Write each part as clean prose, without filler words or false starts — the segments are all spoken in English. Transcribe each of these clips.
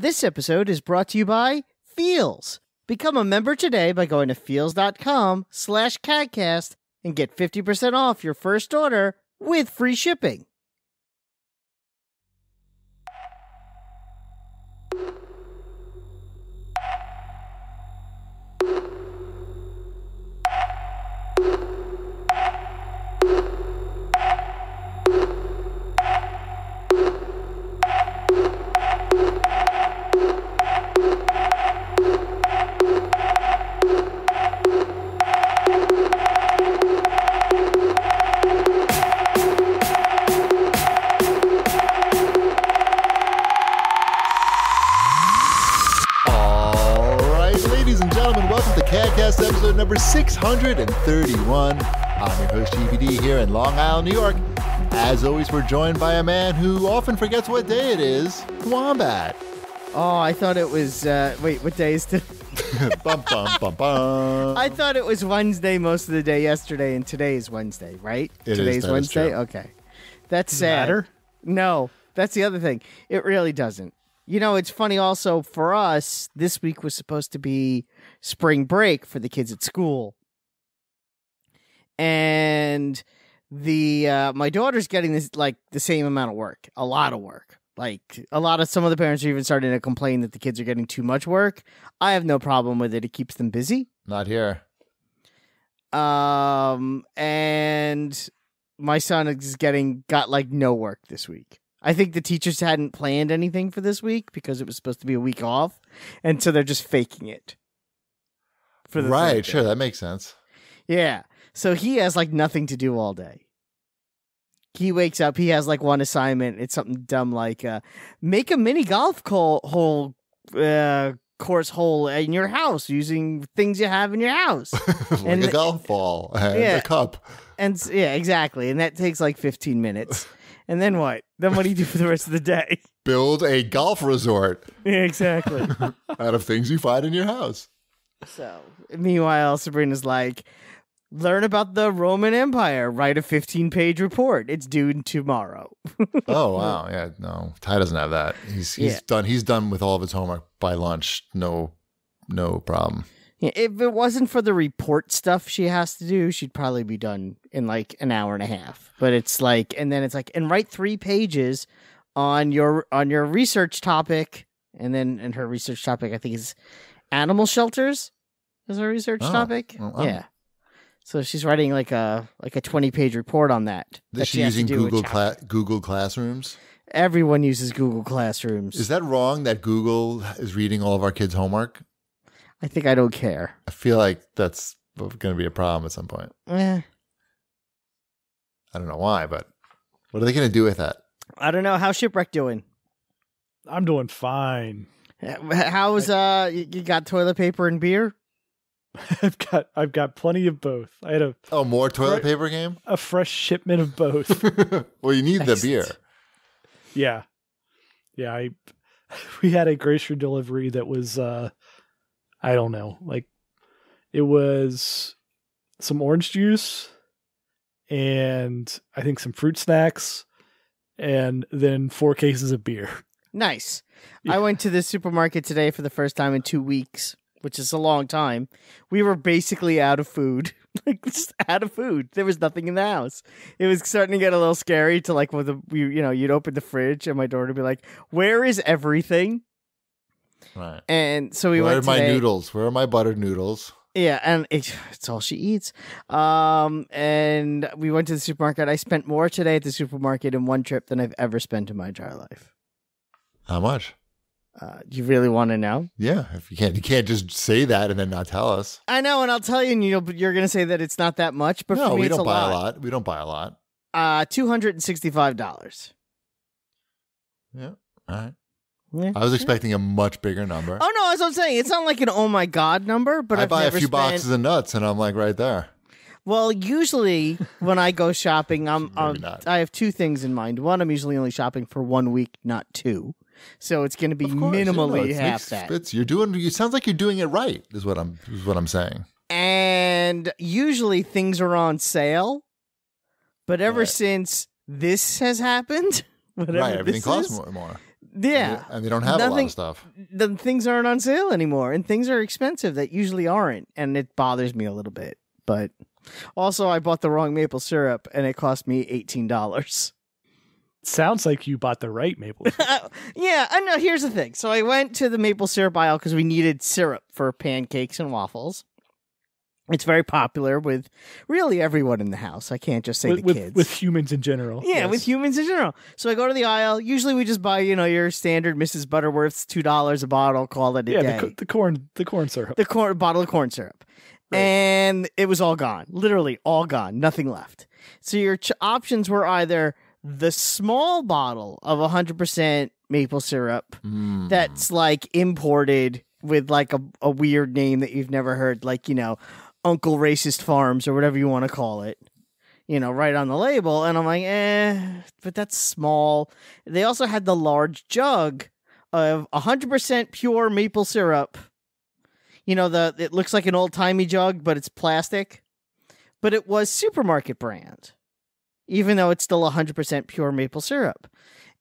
This episode is brought to you by Feels. Become a member today by going to feels.com/CAGcast and get 50% off your first order with free shipping. CAGcast episode number 631. I'm your host, GVD, here in Long Island, New York. As always, we're joined by a man who often forgets what day it is, Wombat. Oh, I thought it was, wait, what day is today? Bum, bum, bum, bum. I thought it was Wednesday most of the day yesterday, and today is Wednesday, right? Today's Wednesday? Okay. That's sad. Matter? No, that's the other thing. It really doesn't. You know, it's funny also for us, this week was supposed to be spring break for the kids at school. And my daughter's getting this, like, the same amount of work, a lot of work. Like, some of the parents are even starting to complain that the kids are getting too much work. I have no problem with it. It keeps them busy. Not here. And my son is got like no work this week. I think the teachers hadn't planned anything for this week because it was supposed to be a week off. And so they're just faking it. Right, sure, that makes sense. Yeah. So he has like nothing to do all day. He wakes up, he has like one assignment. It's something dumb like make a mini golf course hole in your house using things you have in your house. Like a golf ball and a cup. And yeah, exactly. And that takes like 15 minutes. And then what? Then what do you do for the rest of the day? Build a golf resort. Yeah, exactly. Out of things you find in your house. So, meanwhile, Sabrina's like, learn about the Roman Empire. Write a 15-page report. It's due tomorrow. Oh, wow. Yeah, no. Ty doesn't have that. He's done. He's done with all of his homework by lunch. No problem. Yeah, if it wasn't for the report stuff she has to do, she'd probably be done in like an hour and a half. But it's like, and then it's like, and write 3 pages on your research topic. And her research topic, I think, is animal shelters. Is her research topic? Well, yeah. So she's writing like a 20-page report on that. Is she using Google Classrooms? Everyone uses Google Classrooms. Is that wrong that Google is reading all of our kids' homework? I think I don't care. I feel like that's going to be a problem at some point. I don't know why, but what are they going to do with that? I don't know. How's Shipwreck doing? I'm doing fine. How's you got toilet paper and beer? I've got plenty of both. I had more toilet paper game? A fresh shipment of both. Well, you need the beer. Yeah. We had a grocery delivery that was I don't know, like it was some orange juice and I think some fruit snacks and then 4 cases of beer. Nice. Yeah. I went to the supermarket today for the first time in 2 weeks, which is a long time. We were basically out of food. Like, just out of food. There was nothing in the house. It was starting to get a little scary to like, you'd open the fridge and my daughter would be like, where is everything? Right. And so we went went today. Where are my noodles? Where are my buttered noodles? Yeah, and it's all she eats. And we went to the supermarket. I spent more today at the supermarket in one trip than I've ever spent in my entire life. How much? You really want to know? Yeah, if you can't just say that and then not tell us. I know, and I'll tell you, and you're going to say that it's not that much, but no, for me, we it's don't buy lot. a lot. We don't buy a lot. $265. Yeah, all right. Yeah. I was expecting a much bigger number. Oh no, as I'm saying, it's not like an oh my god number, but I buy a few boxes of nuts and I'm like right there. Well, usually when I go shopping, I have 2 things in mind. One, I'm usually only shopping for 1 week, not 2. So it's going to be minimally half that. You sounds like you're doing it right. Is what I'm saying. And usually things are on sale, but ever since this has happened, everything costs more. Yeah. And they don't have a lot of stuff. The things aren't on sale anymore, and things are expensive that usually aren't, and it bothers me a little bit. But also, I bought the wrong maple syrup, and it cost me $18. Sounds like you bought the right maple syrup. Yeah, I know. Here's the thing. So I went to the maple syrup aisle because we needed syrup for pancakes and waffles. It's very popular with really everyone in the house. I can't just say the kids. With humans in general. Yeah, yes. with humans in general. So I go to the aisle. Usually we just buy, your standard Mrs. Butterworth's $2 a bottle, call it a day. Yeah, the corn syrup. The bottle of corn syrup. Right. And it was all gone. Literally all gone. Nothing left. So your options were either the small bottle of 100% maple syrup that's like imported with like a weird name that you've never heard, like, Uncle Racist Farms or whatever you want to call it, right on the label. And I'm like, but that's small. They also had the large jug of 100% pure maple syrup. It looks like an old-timey jug, but it's plastic. But it was supermarket brand, even though it's still 100% pure maple syrup.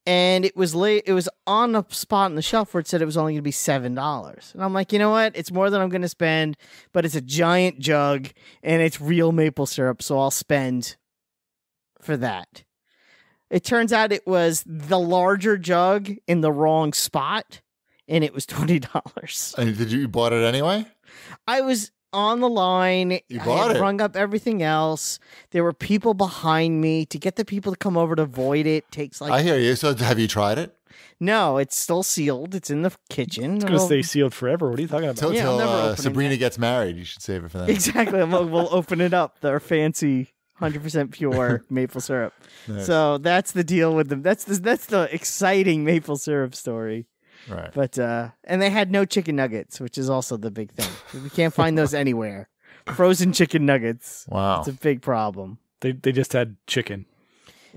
And it was on a spot on the shelf where it said it was only going to be $7. And I'm like, you know what? It's more than I'm going to spend, but it's a giant jug and it's real maple syrup, so I'll spend for that. It turns out it was the larger jug in the wrong spot, and it was $20. And you bought it anyway? I was on the line. You bought it. Rung up everything else. There were people behind me. To get the people to come over to void it takes like... I hear you. So have you tried it? No, it's still sealed. It's in the kitchen. It's going to stay sealed forever. What are you talking about? Till Sabrina gets married, you should save it for that. Exactly. We'll open it up. Their fancy 100% pure maple syrup. Nice. So that's the deal with them. That's the exciting maple syrup story. Right. But and they had no chicken nuggets, which is also the big thing. We can't find those anywhere. Frozen chicken nuggets. Wow. It's a big problem. They just had chicken.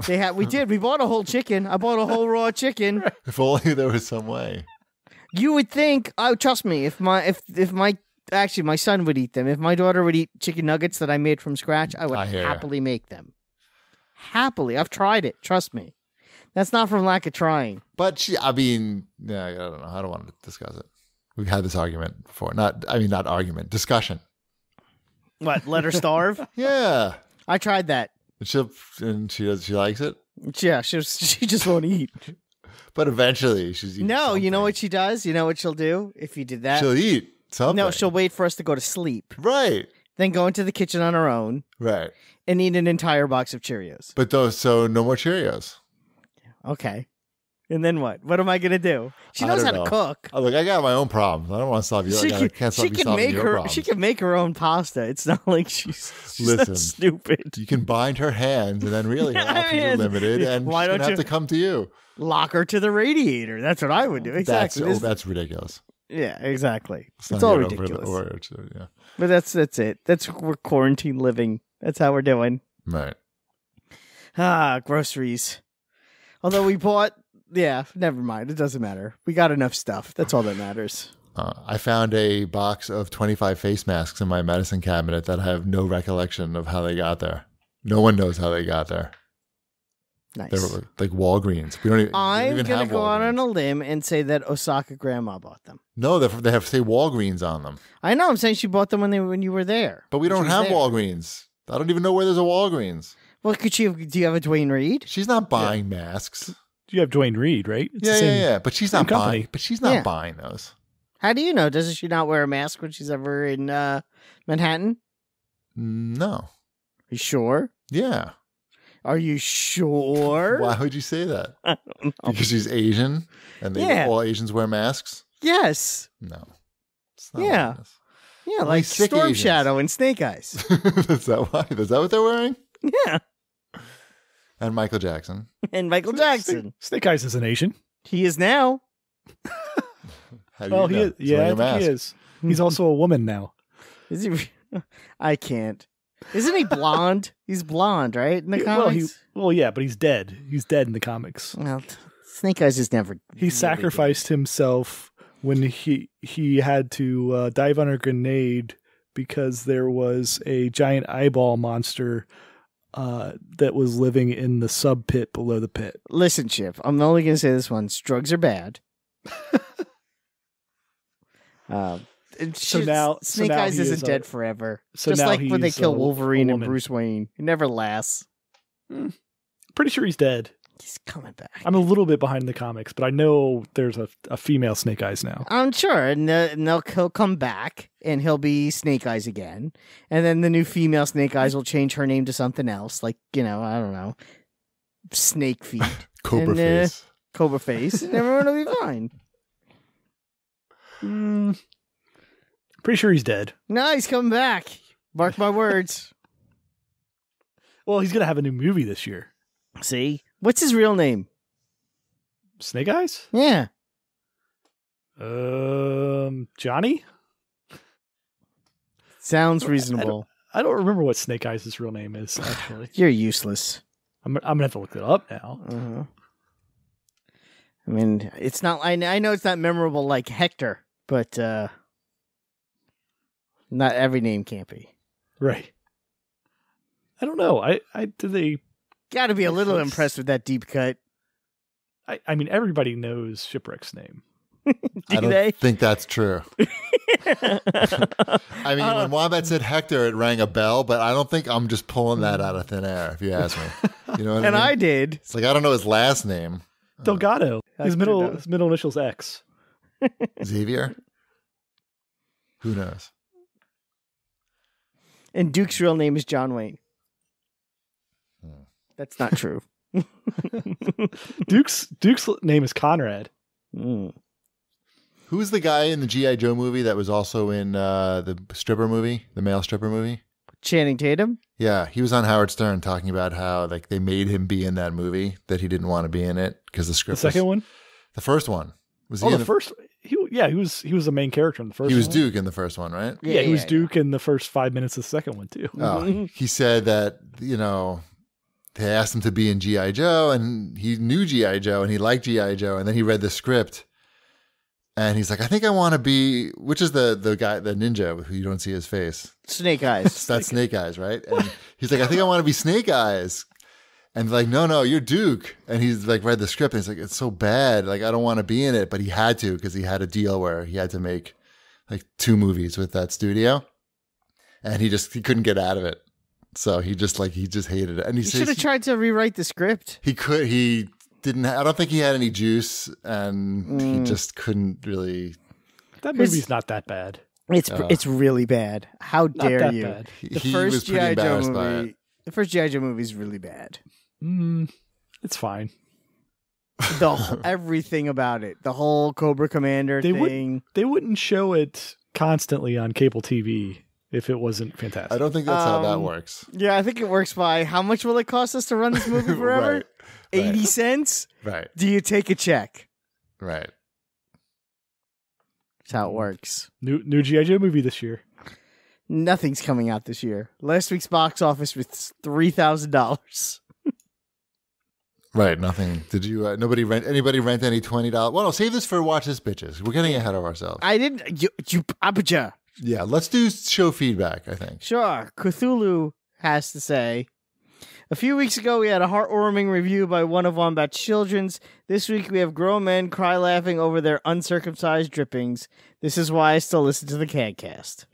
We bought a whole chicken. I bought a whole raw chicken. If only there was some way. You would think, trust me, if my son would eat them. If my daughter would eat chicken nuggets that I made from scratch, I would happily make them. Happily. I've tried it. Trust me. That's not from lack of trying. But I don't know. I don't want to discuss it. We've had this argument before. Not argument, discussion. What, let her starve? Yeah. I tried that. She likes it? Yeah, she just won't eat. But eventually she's eating something. You know what she does? You know what she'll do if you did that? She'll eat something. No, she'll wait for us to go to sleep. Right. Then go into the kitchen on her own. Right. And eat an entire box of Cheerios. But so no more Cheerios. Okay. And then what? What am I going to do? She knows how to cook. Oh, look, I got my own problems. I don't want to solve you. I can't solve your problems. She can make her own pasta. It's not like she's that stupid. You can bind her hands, and then really her options are limited, and she's going to have to come to you. Lock her to the radiator. That's what I would do. Exactly. That's ridiculous. Yeah, exactly. It's all ridiculous. Yeah. But that's it. We're quarantine living. That's how we're doing. Right. Groceries. Although we bought, never mind. It doesn't matter. We got enough stuff. That's all that matters. I found a box of 25 face masks in my medicine cabinet that I have no recollection of how they got there. No one knows how they got there. Nice. They were like Walgreens. I'm going to go out on a limb and say that Osaka grandma bought them. No, they have say Walgreens on them. I know. I'm saying she bought them when you were there. But we don't have Walgreens. I don't even know where there's a Walgreens. Well, do you have a Dwayne Reed? She's not buying masks. You have Dwayne Reed, right? It's yeah. But she's not buying. But she's not buying those. How do you know? Doesn't she not wear a mask when she's ever in Manhattan? No. You sure? Yeah. Are you sure? Why would you say that? I don't know. Because she's Asian, and all Asians wear masks. Yes. No. It's not like this. Yeah, like Storm Asians. Shadow and Snake Eyes. Is that why? Is that what they're wearing? Yeah. And Michael Jackson. And Michael Jackson. Snake Eyes is an Asian. He is now. How do you know? He is. Yeah, I think he is. He's also a woman now. Is he? I can't. Isn't he blonde? He's blonde, right? In the comics? Well, yeah, but he's dead. He's dead in the comics. Well, Snake Eyes is never... He sacrificed himself when he had to dive on a grenade because there was a giant eyeball monster that was living in the sub pit below the pit. Listen, Chip, I'm only going to say this once. Drugs are bad. Snake Eyes isn't dead forever. Just like when they kill Wolverine and Bruce Wayne. It never lasts. Pretty sure he's dead. He's coming back. I'm a little bit behind the comics, but I know there's a female Snake Eyes now. I'm sure. And he'll come back, and he'll be Snake Eyes again. And then the new female Snake Eyes will change her name to something else. Like, I don't know. Snake Feet. Cobra Face. Cobra Face. And everyone will be fine. Pretty sure he's dead. No, he's coming back. Mark my words. Well, he's going to have a new movie this year. See? What's his real name? Snake Eyes? Yeah. Johnny? Sounds reasonable. I don't remember what Snake Eyes' real name is, actually. You're useless. I'm going to have to look it up now. Uh-huh. I mean, it's not. I know it's not memorable like Hector, but not every name can't be. Right. I don't know. Did they... Got to be a little impressed with that deep cut. I mean, everybody knows Shipwreck's name. I don't think that's true. I mean, when Wombat said Hector, it rang a bell, but I don't think I'm just pulling that out of thin air, if you ask me. You know what I mean? I did. It's like, I don't know his last name. Delgado. His middle initial's X. Xavier? Who knows? And Duke's real name is John Wayne. That's not true. Duke's name is Conrad. Who's the guy in the G.I. Joe movie that was also in the stripper movie, the male stripper movie? Channing Tatum? Yeah, he was on Howard Stern talking about how they made him be in that movie, that he didn't want to be in it because the script. The second one? The first one. Was he the first? He was the main character in the first one. He was Duke in the first one, right? Yeah, he was Duke in the first 5 minutes of the second one, too. Oh, he said that, they asked him to be in G.I. Joe, and he knew G.I. Joe, and he liked G.I. Joe, and then he read the script, and he's like, I think I want to be, which is the guy, the ninja, who you don't see his face. Snake Eyes. That's Snake Eyes, right? And he's like, I think I want to be Snake Eyes. And like, no, you're Duke. And he's like, read the script, and he's like, it's so bad. Like, I don't want to be in it, but he had to, because he had a deal where he had to make like 2 movies with that studio, and he couldn't get out of it. So he just hated it, and he should have tried to rewrite the script. He didn't. I don't think he had any juice, and he just couldn't really. That movie's not that bad. It's really bad. How dare you? Bad. He was pretty embarrassed by it. The first G.I. Joe movie is really bad. It's fine. Everything about it, the whole Cobra Commander thing. They wouldn't show it constantly on cable TV. If it wasn't fantastic. I don't think that's how that works. Yeah, I think it works by how much will it cost us to run this movie forever? Right. 80 cents? Right. Do you take a check? Right. That's how it works. New G.I. Joe movie this year. Nothing's coming out this year. Last week's box office was $3,000. Right, nothing. Did you? Anybody rent any $20? Well, no, save this for Watch This Bitches. We're getting ahead of ourselves. I didn't. You aperture. Yeah, let's do show feedback, I think. Sure. Cthulhu has to say, a few weeks ago we had a heartwarming review by one of Wombat's children's. This week we have grown men cry laughing over their uncircumcised drippings. This is why I still listen to the CAGcast.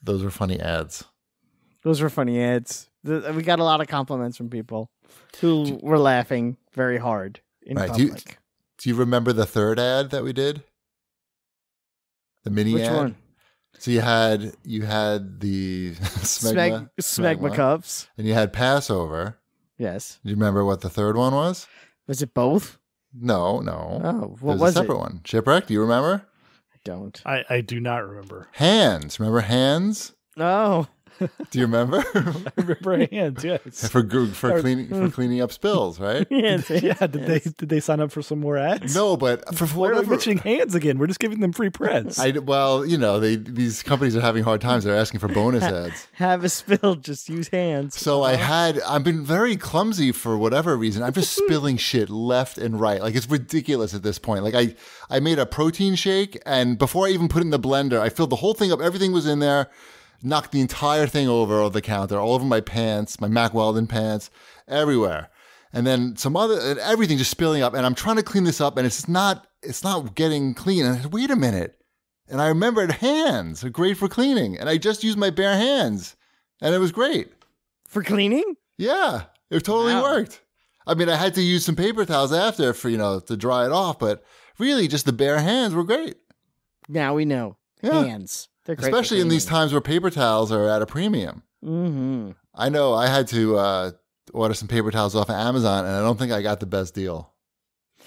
Those were funny ads. Those were funny ads. We got a lot of compliments from people who were laughing very hard in public. Do you remember the third ad that we did? The mini Which ad? Which one? So you had the Smegma cups, and you had Passover. Yes. Do you remember what the third one was? Was it both? No. Oh, what was it? A separate one. Shipwreck. Do you remember? I don't. I do not remember. Hands. Remember Hands? Oh. Do you remember? I remember Hands. Yes. For cleaning up spills, right? Yes. Yeah. Did they sign up for some more ads? No, but for Why are we whatever. mentioning Hands again? We're just giving them free press. These companies are having hard times. They're asking for bonus ads. Have a spill. Just use Hands. So I've been very clumsy for whatever reason. I'm just spilling shit left and right. Like, it's ridiculous at this point. Like, I made a protein shake, and before I even put it in the blender, I filled the whole thing up. Everything was in there. knocked the entire thing over the counter, all over my pants, my Mack Weldon pants, everywhere. And then and everything just spilling up. And I'm trying to clean this up, and it's not getting clean. And I said, wait a minute. And I remembered hands are great for cleaning. And I just used my bare hands, and it was great. For cleaning? Yeah, it totally worked. I mean, I had to use some paper towels after for, to dry it off, but really just the bare hands were great. Now we know. Yeah. Hands. They're great. Especially in these times where paper towels are at a premium. Mm-hmm. I know I had to order some paper towels off of Amazon, and I don't think I got the best deal.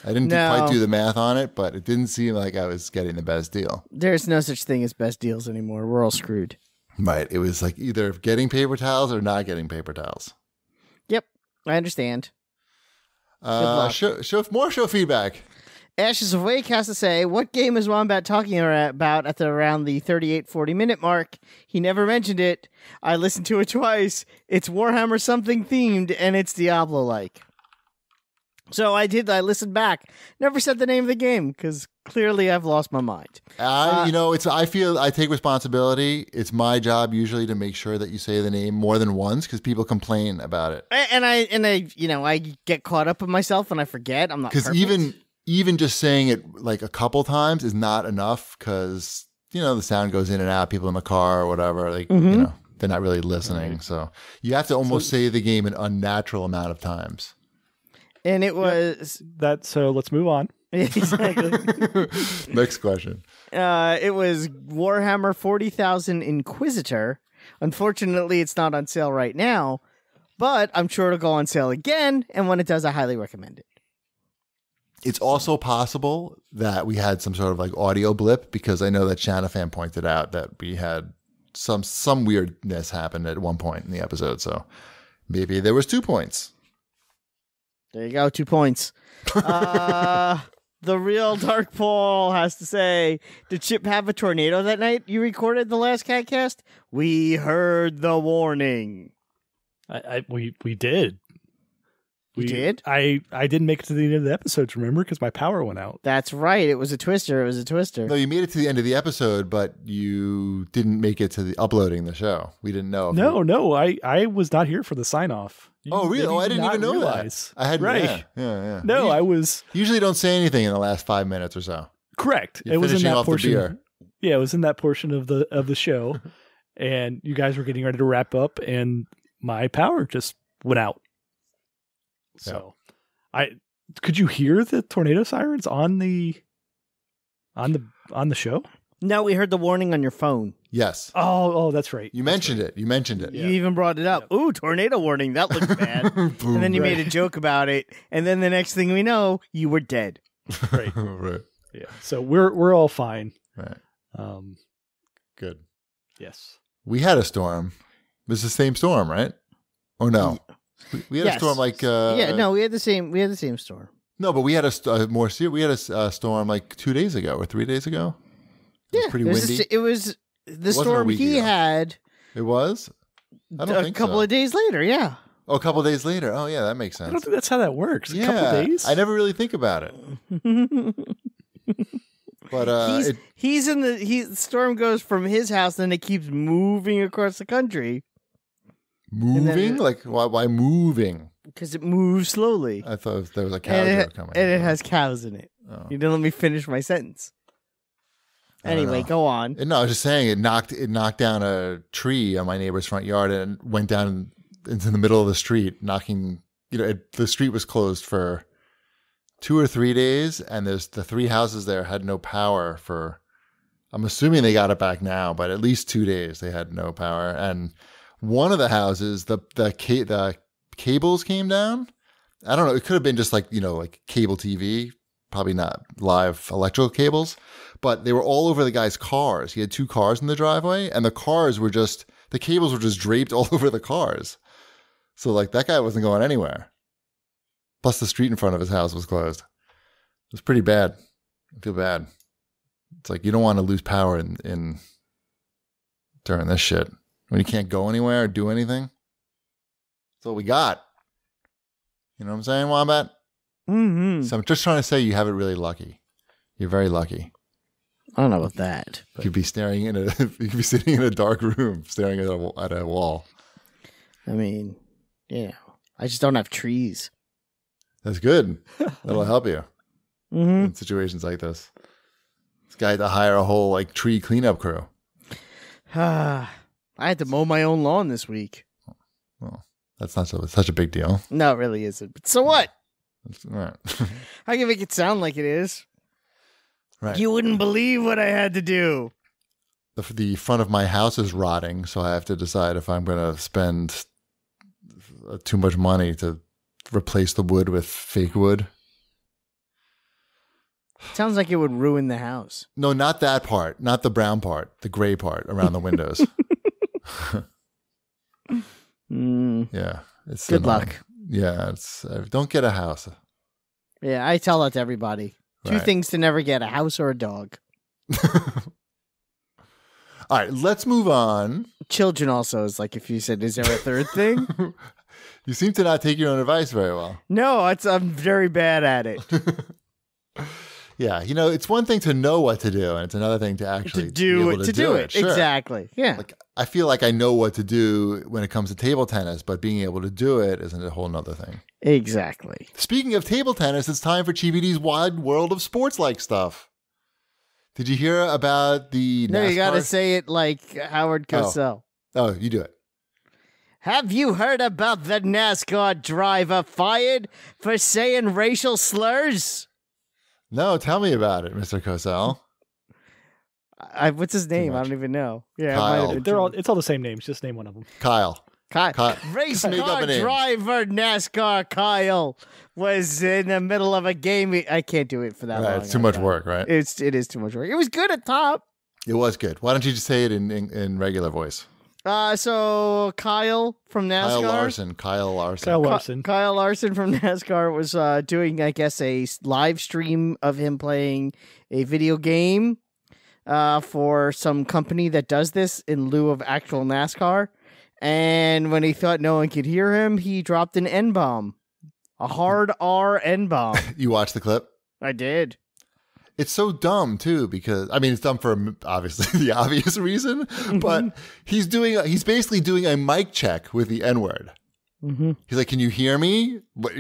I didn't quite do the math on it, but it didn't seem like I was getting the best deal. There's no such thing as best deals anymore. We're all screwed. Right. It was like either getting paper towels or not getting paper towels. Yep. I understand. More show feedback. Ashes of Wake has to say, what game is Wombat talking about at around the 38-40 minute mark? He never mentioned it. I listened to it twice. It's Warhammer something themed, and it's Diablo-like. So I listened back. Never said the name of the game, because clearly I've lost my mind. I feel I take responsibility. It's my job usually to make sure that you say the name more than once, because people complain about it. And I get caught up with myself and I forget. I'm not perfect. Because even just saying it like a couple times is not enough, because the sound goes in and out. People in the car or whatever, they're not really listening. Right. So you have to almost say the game an unnatural amount of times. And it was that. So let's move on. Exactly. Next question. It was Warhammer 40,000 Inquisitor. Unfortunately, it's not on sale right now, but I'm sure it'll go on sale again. And when it does, I highly recommend it. It's also possible that we had some sort of like audio blip, because I know that Shanafan pointed out that we had some weirdness happen at one point in the episode. So maybe there was 2 points. There you go, 2 points. The real Dark Paul has to say, did Chip have a tornado that night you recorded the last CAGcast? We heard the warning. We did. We did? I didn't make it to the end of the episode, remember? Because my power went out. That's right. It was a twister. No, you made it to the end of the episode, but you didn't make it to the uploading the show. We didn't know. No. I was not here for the sign-off. Oh, really? Oh, I didn't even know that. I had right. Yeah. No, I was usually don't say anything in the last 5 minutes or so. Correct. You're it was in that portion. The beer. Yeah, it was in that portion of the show, and you guys were getting ready to wrap up, and my power just went out. So, could you hear the tornado sirens on the show? No, we heard the warning on your phone. Yes. Oh, that's right. You mentioned it. You even brought it up. Yep. Ooh, tornado warning. That looks bad. And then you made a joke about it. And then the next thing we know, you were dead. Right. Right. Yeah. So we're all fine. Right. Good. Yes. We had a storm. It was the same storm, right? Or no? We had a storm like. We had the same storm. No, but we had a storm like 2 days ago or 3 days ago. It was pretty windy. It was the storm he had. It was? I don't think a couple of days later, yeah. Oh, a couple of days later. Oh, yeah, that makes sense. I don't think that's how that works. Yeah, a couple of days? I never really think about it. But the storm goes from his house, and it keeps moving across the country. Moving? Like, why moving? Because it moves slowly. I thought there was a cow joke coming. And it has cows in it. Oh. You didn't let me finish my sentence. Anyway, go on. No, I was just saying it knocked down a tree on my neighbor's front yard and went down into the middle of the street, knocking. The street was closed for 2 or 3 days, and the 3 houses there had no power for. I'm assuming they got it back now, but at least 2 days they had no power. And one of the houses, the cables came down. I don't know. It could have been just like cable TV. Probably not live electrical cables, but they were all over the guy's cars. He had 2 cars in the driveway, and the cables were just draped all over the cars. So like that guy wasn't going anywhere. Plus the street in front of his house was closed. It was pretty bad. I feel bad. It's like you don't want to lose power in during this shit when you can't go anywhere or do anything. That's all we got. You know what I'm saying, Wombat? Mm-hmm. So I'm just trying to say you have it really lucky. You're very lucky. I don't know about that. You could be staring in a. You could be sitting in a dark room, staring at a wall. I mean, I just don't have trees. That's good. That'll help you Mm-hmm. in situations like this. This guy had to hire a whole like tree cleanup crew. I had to mow my own lawn this week. Well, that's not such a big deal. No, it really isn't. But so what? All right. I can make it sound like it is. Right. You wouldn't believe what I had to do. The front of my house is rotting, so I have to decide if I'm going to spend too much money to replace the wood with fake wood. Sounds like it would ruin the house. No, not that part. Not the brown part. The gray part around the windows. Yeah. It's Good annoying. luck. Yeah. Don't get a house. Yeah, I tell that to everybody. Two Right. things to never get: a house or a dog. All right, let's move on. Children also is like if you said, "Is there a third thing?" You seem to not take your own advice very well. No, I'm very bad at it. Yeah, it's one thing to know what to do, and it's another thing to actually to do be it. able To do it. Sure. Exactly. Yeah. Like I feel like I know what to do when it comes to table tennis, but being able to do it isn't a whole nother thing. Exactly. Speaking of table tennis, it's time for GBD's Wide World of Sports-like stuff. Did you hear about the No, NASCAR? you got to say it like Howard Cosell. Oh, you do it. Have you heard about the NASCAR driver fired for saying racial slurs? No, tell me about it, Mr. Cosell. What's his name? I much. don't even know. Yeah, Kyle. It's all the same names. Just name one of them. Kyle. Race Make up car a name. driver NASCAR Kyle was in the middle of a game. I can't do it for that long. Right, it's too much work, right? It is too much work. It was good at top. It was good. Why don't you just say it in regular voice? So Kyle from NASCAR. Kyle Larson. Kyle Larson from NASCAR was doing, I guess, a live stream of him playing a video game for some company that does this in lieu of actual NASCAR. And when he thought no one could hear him, he dropped an N-bomb. A hard R N-bomb. You watched the clip? I did. It's so dumb too because it's dumb for obviously the obvious reason, but he's basically doing a mic check with the N-word. Mm-hmm. He's like, "Can you hear me?" But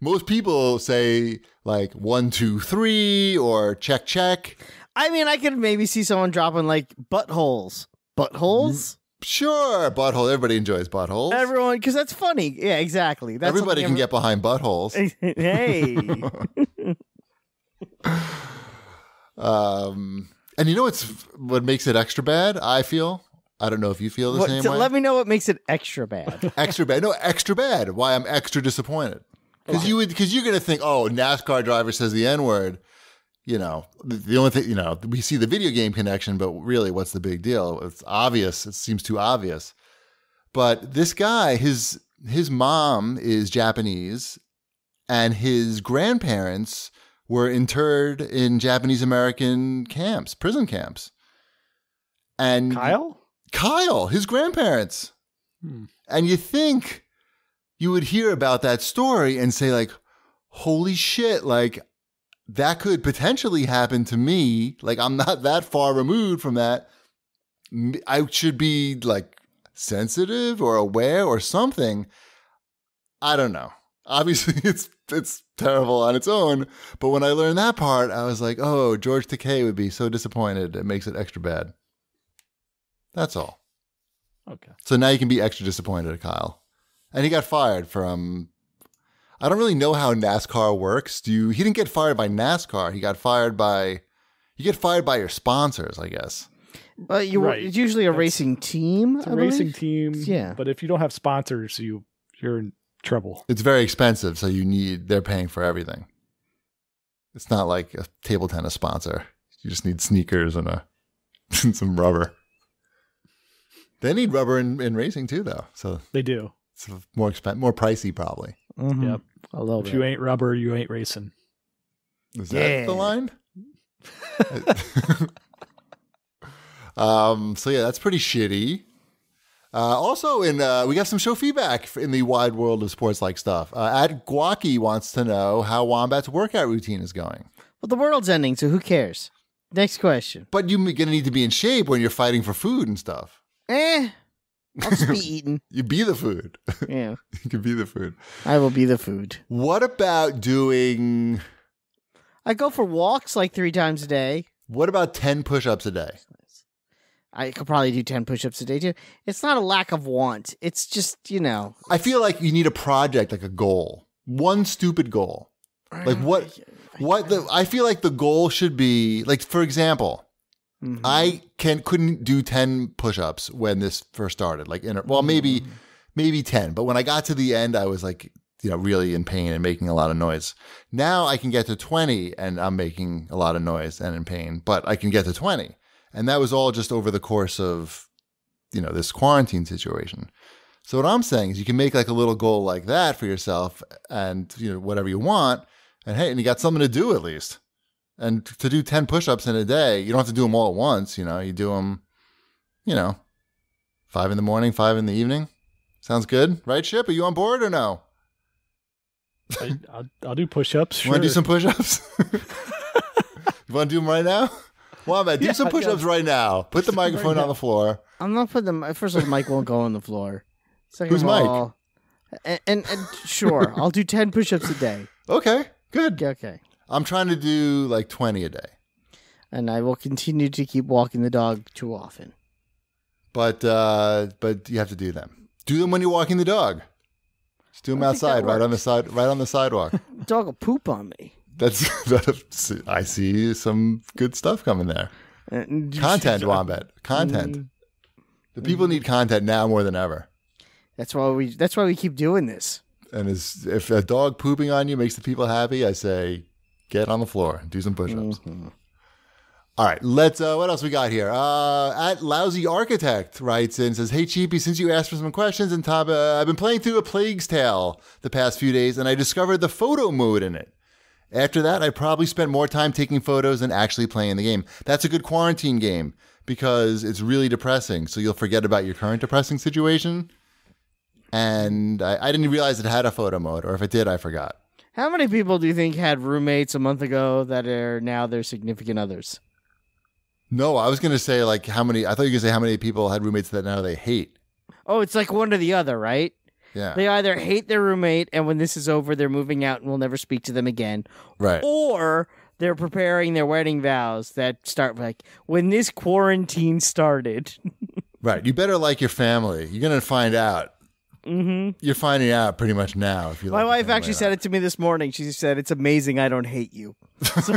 most people say like 1, 2, 3 or check check. I mean, I could maybe see someone dropping like buttholes. Buttholes? Sure, butthole. Everybody enjoys buttholes. Everyone, because that's funny. Yeah, exactly. That's Everybody can get behind buttholes. Hey. And what makes it extra bad? I feel. I don't know if you feel the same way. Let me know what makes it extra bad. Extra bad. No, extra bad. Why I'm extra disappointed. Because you're going to think, oh, NASCAR driver says the N-word. The only thing, we see the video game connection, but really what's the big deal? It's obvious. It seems too obvious. But this guy, his mom is Japanese and his grandparents were interred in Japanese American camps, prison camps. And Kyle, his grandparents. And you think you would hear about that story and say like, holy shit, like that could potentially happen to me. Like I'm not that far removed from that. I should be like sensitive or aware or something. I don't know. Obviously it's terrible on its own. But when I learned that part, I was like, oh, George Takei would be so disappointed. It makes it extra bad. That's all. Okay. So now you can be extra disappointed at Kyle. And he got fired from, I don't really know how NASCAR works. He didn't get fired by NASCAR. You get fired by your sponsors, I guess. But it's usually a racing team. It's a racing team. Yeah. But if you don't have sponsors, you're in trouble. It's very expensive, so they're paying for everything. It's not like a table tennis sponsor. You just need sneakers and and some rubber. They need rubber in racing too, though. So they do. It's more pricey, probably. Mm-hmm. Yep. A little if bit. you ain't rubber, you ain't racing. Is that the line? So yeah, that's pretty shitty. Also, we got some show feedback in the wide world of sports-like stuff. At Guaki wants to know how Wombat's workout routine is going. Well, the world's ending, so who cares? Next question. But you're going to need to be in shape when you're fighting for food and stuff. I'll just be eating. You be the food. Yeah. You can be the food. I will be the food. What about doing... I go for walks like 3 times a day. What about 10 push-ups a day? I could probably do 10 push-ups a day, too. It's not a lack of want. It's just, I feel like you need a project, like a goal. One stupid goal. Like I feel like the goal should be, like, for example, I couldn't do 10 push-ups when this first started. Like, maybe 10. But when I got to the end, I was like, really in pain and making a lot of noise. Now I can get to 20 and I'm making a lot of noise and in pain, but I can get to 20. And that was all just over the course of, this quarantine situation. So what I'm saying is you can make like a little goal like that for yourself and, whatever you want. And hey, and you got something to do at least. And to do 10 push-ups in a day, you don't have to do them all at once. You do them, 5 in the morning, 5 in the evening. Sounds good, right, Ship? Are you on board or no? I'll do push-ups. Sure. You want to do some push-ups? You want to do them right now? Wombat, do some push-ups right now. Put the microphone on the floor. I'm not putting them. First of all, the mic won't go on the floor. Who's Mike? And sure, I'll do 10 push-ups a day. Okay, good. Okay. I'm trying to do like 20 a day. And I will continue to keep walking the dog too often. But you have to do them. Do them when you're walking the dog. Just do them outside, right on the sidewalk. Dog will poop on me. I see some good stuff coming there. Content, Wombat. Content. The people need content now more than ever. That's why we keep doing this. And if a dog pooping on you makes the people happy, I say get on the floor and do some push-ups. All right, let's. What else we got here? At Lousy Architect writes in, says, "Hey Cheapy, since you asked for some questions, and Tom, I've been playing through A Plague's Tale the past few days, and I discovered the photo mode in it. After that, I probably spent more time taking photos than actually playing the game. That's a good quarantine game because it's really depressing. So you'll forget about your current depressing situation. And I didn't realize it had a photo mode, or if it did, I forgot." How many people do you think had roommates a month ago that are now their significant others? No, I was going to say like how many. I thought you were going to say how many people had roommates that now they hate. Oh, it's like one or the other, right? Yeah. They either hate their roommate, and when this is over, they're moving out and we'll never speak to them again. Right. Or they're preparing their wedding vows that start like, when this quarantine started. Right. You better like your family. You're going to find out. Mm-hmm. You're finding out pretty much now. If you, my wife actually said it to me this morning. She said, "It's amazing I don't hate you." So,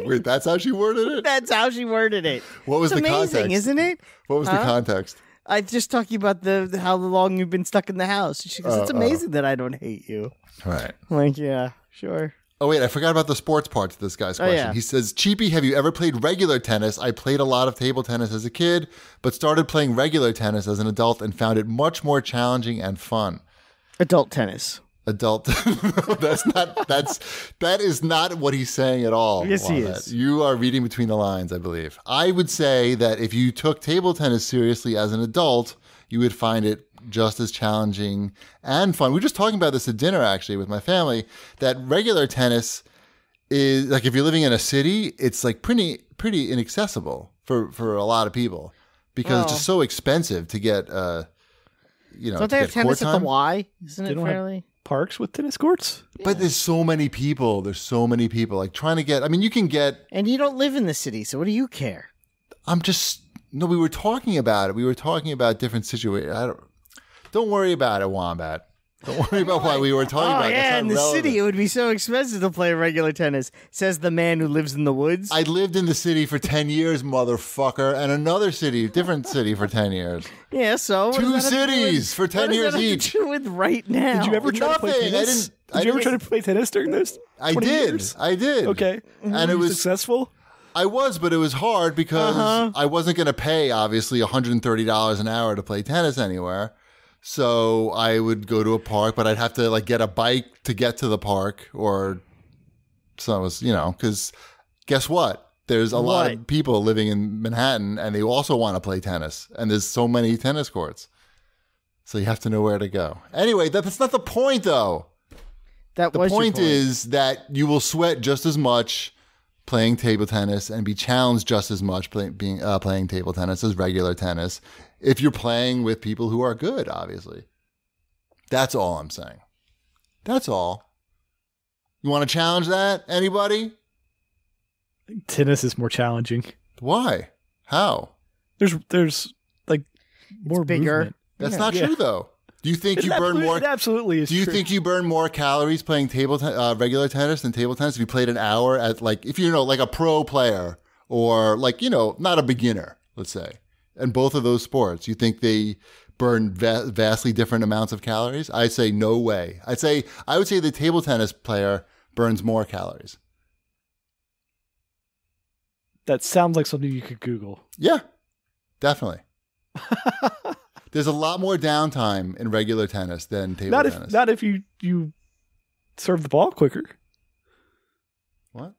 wait, that's how she worded it? That's how she worded it. What was it's the amazing, context? Isn't it? What was the context? I just talking about how long you've been stuck in the house. She goes, "It's amazing that I don't hate you." Right. I'm like, yeah, sure. Oh, wait, I forgot about the sports part to this guy's question. Yeah. He says, "Cheapy, have you ever played regular tennis? I played a lot of table tennis as a kid, but started playing regular tennis as an adult and found it much more challenging and fun." Adult tennis. Adult. That is not what he's saying at all. Yes, he is. You are reading between the lines, I believe. I would say that if you took table tennis seriously as an adult, you would find it just as challenging and fun. We were just talking about this at dinner, actually, with my family, that regular tennis is, like, if you're living in a city, it's, like, pretty inaccessible for a lot of people because it's just so expensive to get, Don't they have tennis at the Y? Isn't it fairly? Parks with tennis courts? Yeah. But there's so many people. Like, trying to get, you can get. And you don't live in the city, so what do you care? No, we were talking about it. We were talking about different situations. Don't worry about it, Wombat. Don't worry about why we were talking about it. Oh, yeah, in the city, it would be so expensive to play regular tennis, says the man who lives in the woods. I lived in the city for 10 years, motherfucker, and another city, different city for 10 years. Yeah, so? Two cities for 10 years each. What does that have to do with right now? Did you ever try to play tennis? Did you ever try to play tennis during those 20 years? I did. Okay. And it was successful? I was, but it was hard because I wasn't going to pay, obviously, $130 an hour to play tennis anywhere. So I would go to a park, but I'd have to like get a bike to get to the park, or so it was, because guess what? There's a lot of people living in Manhattan, and they also want to play tennis, and there's so many tennis courts. So you have to know where to go. Anyway, that's not the point, though. The point is that you will sweat just as much playing table tennis and be challenged just as much playing table tennis as regular tennis if you're playing with people who are good, obviously. That's all I'm saying. That's all. You want to challenge that? Anybody? Tennis is more challenging. Why? How? There's like more bigger. movement. That's not true, though. Do you think you burn more? It absolutely is. Do you true. think you burn more calories playing regular tennis than table tennis if you played an hour at if you're like a pro player or not a beginner, let's say, and both of those sports, you think they burn vastly different amounts of calories? I say no way. I would say the table tennis player burns more calories. That sounds like something you could Google. Yeah, definitely. There's a lot more downtime in regular tennis than table tennis. Not if you serve the ball quicker. What?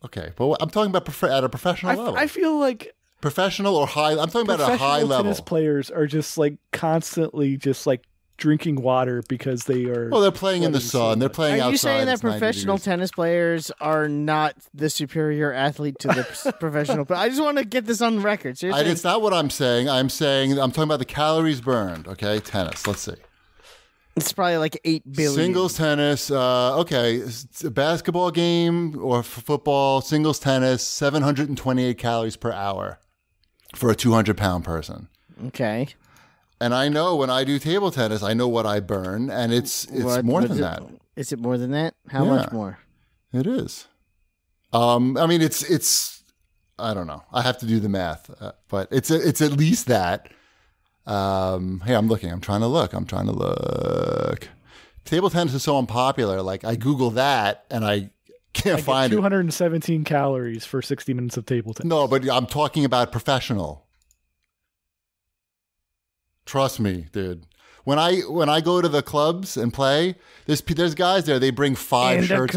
Okay, but I'm talking about at a professional level. I feel like professional or high. I'm talking about at a high level. Tennis players are just like constantly just like drinking water because they are. Well, they're playing in the sun. They're playing outside. Are you saying that professional tennis players are not the superior athlete to the professional? But I just want to get this on record. So it's not what I'm saying. I'm talking about the calories burned. Okay, tennis. Let's see. It's probably like 8 billion. Singles tennis. Okay, it's a basketball game or football. Singles tennis. 728 calories per hour for a 200-pound person. Okay. And I know when I do table tennis, I know what I burn, and it's more than that. Is it more than that? How much more? It is. I mean, it's. I don't know. I have to do the math, but it's at least that. Hey, I'm looking. I'm trying to look. Table tennis is so unpopular. Like I Google that, and I can't find 217 calories for 60 minutes of table tennis. No, but I'm talking about professional. Trust me, dude. When I go to the clubs and play, there's guys there. They bring 5 shirts.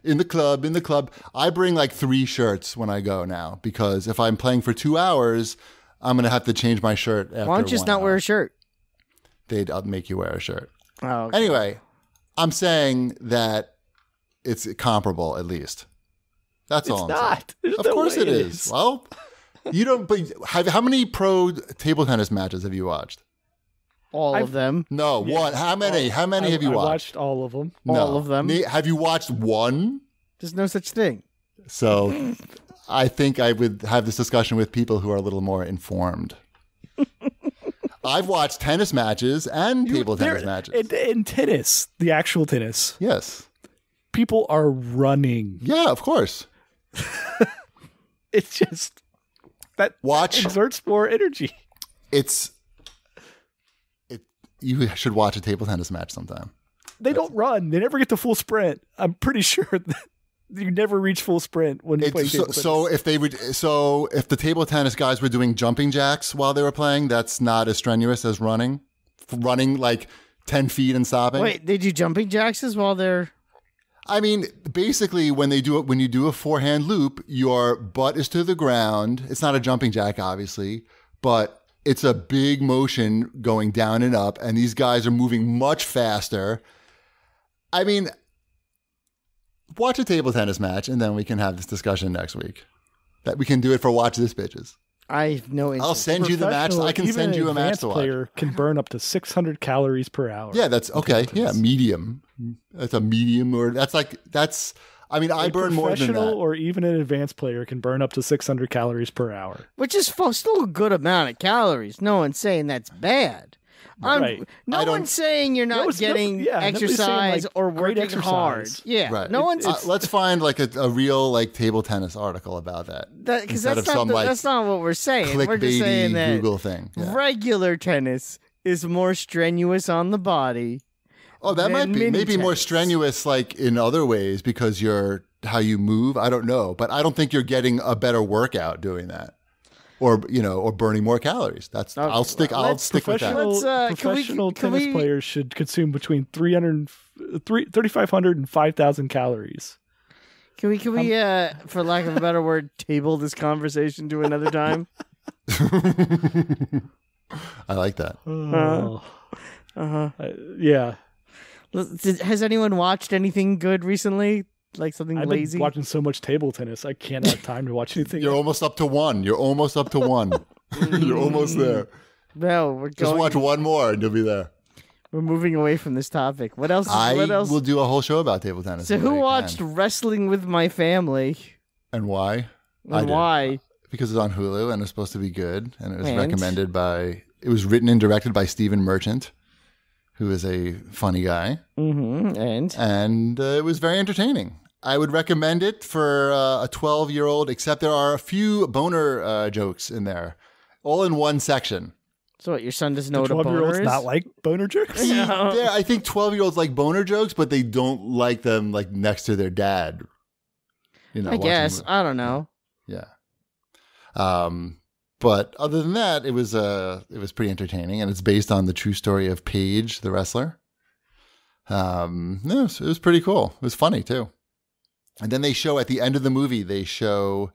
In the club. I bring like 3 shirts when I go now because if I'm playing for 2 hours, I'm gonna have to change my shirt. After Why don't you just not wear a shirt? They'd make you wear a shirt. Oh. Okay. Anyway, I'm saying that it's comparable at least. That's all. It's not. Of course it is. Well. You don't. But how many pro table tennis matches have you watched? All of them. No, one. How many? How many have you watched? I watched all of them. No. All of them. Have you watched one? There's no such thing. So, I think I would have this discussion with people who are a little more informed. I've watched tennis matches and table tennis matches. In tennis, the actual tennis. Yes. People are running. Yeah, of course. It's just. That exerts more energy. You should watch a table tennis match sometime. They don't run. They never get the full sprint. I'm pretty sure that you never reach full sprint when you play table tennis. So if the table tennis guys were doing jumping jacks while they were playing, that's not as strenuous as running like 10 feet and stopping. Wait, they do jumping jacks as while they're. I mean, basically, when you do a forehand loop, your butt is to the ground. It's not a jumping jack, obviously, but it's a big motion going down and up, and these guys are moving much faster. I mean, watch a table tennis match, and then we can have this discussion next week. That we can do it for Watch This, bitches. I have no interest. I'll send you the match. I can send you a match to watch. Player can burn up to 600 calories per hour. Yeah, that's okay. Yeah, medium. That's a medium, or that's. I mean, I burn more than that. Professional or even an advanced player can burn up to 600 calories per hour, which is still a good amount of calories. No one's saying that's bad. Right. No one's saying you're not getting exercise or working hard. Yeah. Right. No one's. Let's find like a real like table tennis article about that. Because that's not what we're saying. We're just saying that Google thing. Yeah. Regular tennis is more strenuous on the body. Oh, that might be maybe more strenuous like in other ways because how you move. I don't know, but I don't think you're getting a better workout doing that. Or burning more calories. That's okay, I'll stick with that. Professional tennis players should consume between 3,500 and 5,000 calories. Can we for lack of a better word, table this conversation to another time? I like that. Yeah. Has anyone watched anything good recently? like something I've lazy. been watching so much table tennis. I can't have time to watch anything. You're almost up to one. You're almost up to one. You're almost there. No, we're Just going. watch one more and you'll be there. We're moving away from this topic. What else? I what else? will do a whole show about table tennis. So if who I watched can. Wrestling with My Family? And why? I And did. why? Because it's on Hulu and it's supposed to be good. And it was And? recommended by, it was written and directed by Stephen Merchant, who is a funny guy. Mm-hmm. And it was very entertaining. I would recommend it for a 12-year-old, except there are a few boner jokes in there, all in one section. So what? Your son doesn't know what a 12-year-olds boner is? not like boner jokes. No. Yeah, I think 12-year-olds like boner jokes, but they don't like them like next to their dad. You know, I watching guess. the- I don't know. Yeah. But other than that, it was pretty entertaining, and it's based on the true story of Paige, the wrestler. No, it was pretty cool. It was funny too. And then they show at the end of the movie, they show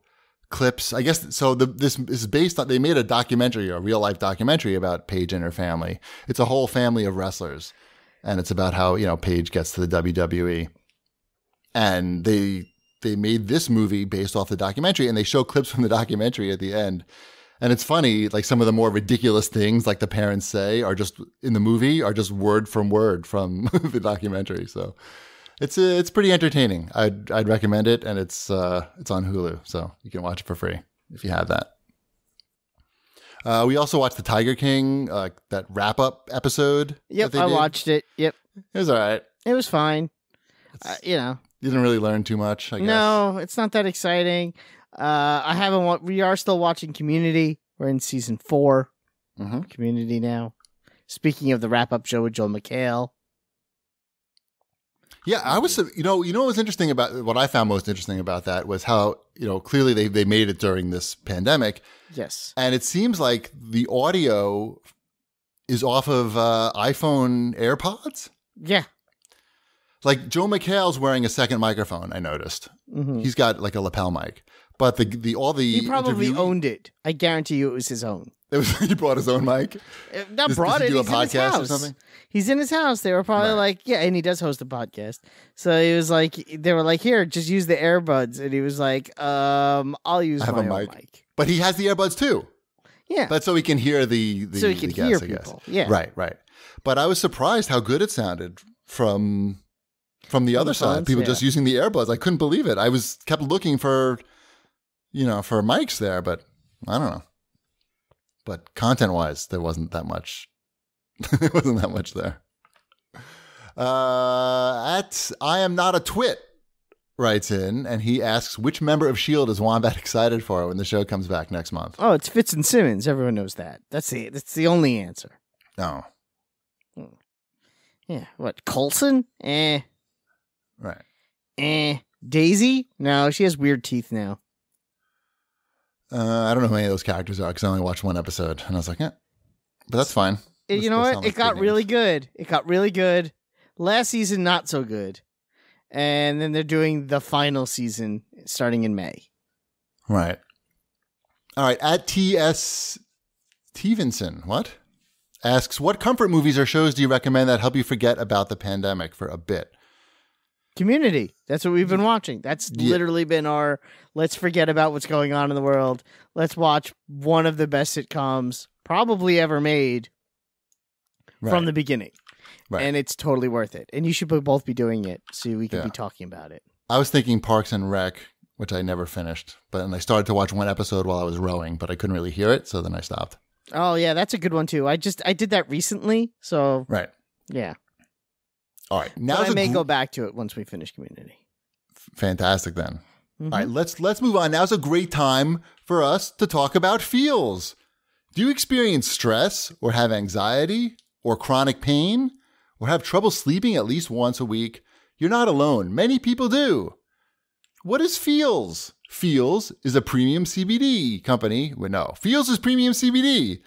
clips. I guess so. This is based on. They made a documentary, a real life documentary about Paige and her family. It's a whole family of wrestlers, and it's about how Paige gets to the WWE. And they made this movie based off the documentary, and they show clips from the documentary at the end. And it's funny, like some of the more ridiculous things, like the parents say, are just in the movie, are just word from the documentary. So it's pretty entertaining. I'd recommend it, and it's on Hulu, so you can watch it for free if you have that. We also watched the Tiger King, that wrap up episode. Yep, that they I did. watched it. Yep, It was all right. it was fine. You didn't really learn too much, I guess. No, it's not that exciting. I haven't. We are still watching Community. We're in season 4. Mhm. Community now. Speaking of the wrap up show with Joel McHale. Yeah, I was, what was interesting about, what I found most interesting about that was how, clearly they made it during this pandemic. Yes. And it seems like the audio is off of iPhone AirPods. Yeah. Like Joe McHale's wearing a second microphone, I noticed. Mm-hmm. He's got like a lapel mic. But all the He probably interviewee- owned it. I guarantee you it was his own. he brought his own mic. Not Does brought he it. do a He's in his podcast or house. something? He's in his house. They were probably Right. like, yeah, and he does host a podcast. So he was like, they were like, here, just use the earbuds, and he was like, I'll use I have my a own mic. mic. But he has the earbuds too. Yeah. But so he can hear the So he can the hear guests, I guess. people. Yeah. Right. But I was surprised how good it sounded from the other side. phones, People yeah. just using the earbuds. I couldn't believe it. I kept looking for mics there, but I don't know. But content-wise, there wasn't that much. There wasn't that much there. At I am not a twit writes in, and he asks, which member of S.H.I.E.L.D. is Wombat excited for when the show comes back next month? Oh, it's Fitz and Simmons. Everyone knows that. That's the only answer. No. Yeah. What? Coulson? Right. Daisy? No, she has weird teeth now. I don't know who any of those characters are because I only watched one episode, and I was like, yeah, but that's fine. You know what? It got really good. It got really good. Last season, not so good. And then they're doing the final season starting in May. Right. All right. At T.S. Stevenson, asks, what comfort movies or shows do you recommend that help you forget about the pandemic for a bit? Community. That's what we've been watching. That's literally been our, let's forget about what's going on in the world. Let's watch one of the best sitcoms probably ever made from the beginning. Right. And it's totally worth it. And you should both be doing it so we can Yeah. be talking about it. I was thinking Parks and Rec, which I never finished, and I started to watch one episode while I was rowing, but I couldn't really hear it, so then I stopped. Oh, yeah, that's a good one, too. I did that recently, so Right. yeah. All right. But Now I may go back to it once we finish Community. Fantastic then. Mhm. All right, let's move on. Now's a great time for us to talk about feels. Do you experience stress or have anxiety or chronic pain or have trouble sleeping at least once a week? You're not alone. Many people do. What is Feels? Feels is a premium CBD company. Well, no, Feels is premium CBD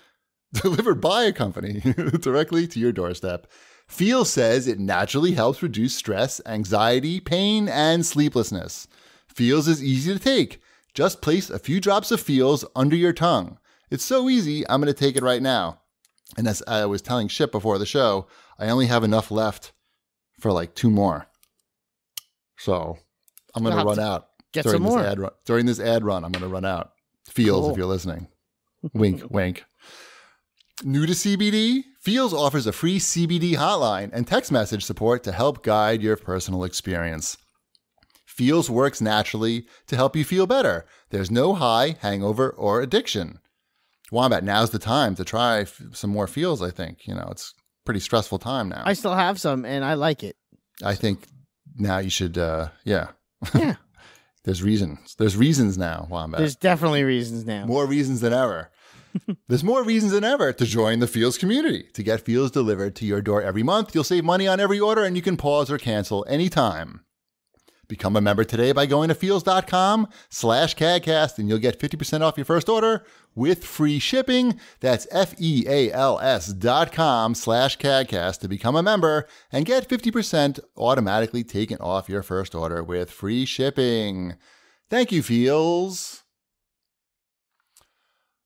delivered by a company directly to your doorstep. Feels says it naturally helps reduce stress, anxiety, pain, and sleeplessness. Feels is easy to take. Just place a few drops of Feels under your tongue. It's so easy, I'm going to take it right now. And as I was telling Ship before the show, I only have enough left for like 2 more. So I'm going to run out. Get some more. During this ad run, I'm going to run out. Feels, Cool. if you're listening. Wink, wink. New to CBD? Feels offers a free CBD hotline and text message support to help guide your personal experience. Feels works naturally to help you feel better. There's no high, hangover, or addiction. Wombat, now's the time to try some more Feels, I think. You know, it's a pretty stressful time now. I still have some, and I like it. I think now you should, yeah. Yeah. There's reasons. There's reasons now, Wombat. There's definitely reasons now. More reasons than ever. There's more reasons than ever to join the Feels community. To get Feels delivered to your door every month, you'll save money on every order, and you can pause or cancel anytime. Become a member today by going to feels.com/CAGcast, and you'll get 50% off your first order with free shipping. That's FEALS.com/CAGcast to become a member and get 50% automatically taken off your first order with free shipping. Thank you, Feels.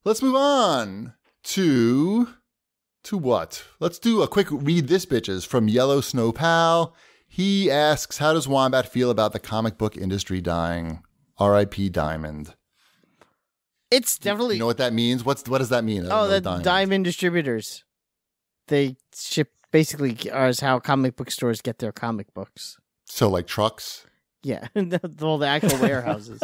Let's move on to what? Let's do a quick read this bitches from Yellow Snow Pal. He asks, how does Wombat feel about the comic book industry dying? R.I.P. Diamond. It's definitely... You know what that means? What does that mean? the Diamond distributors. They ship basically as how comic book stores get their comic books. So like trucks? Yeah, all the actual warehouses.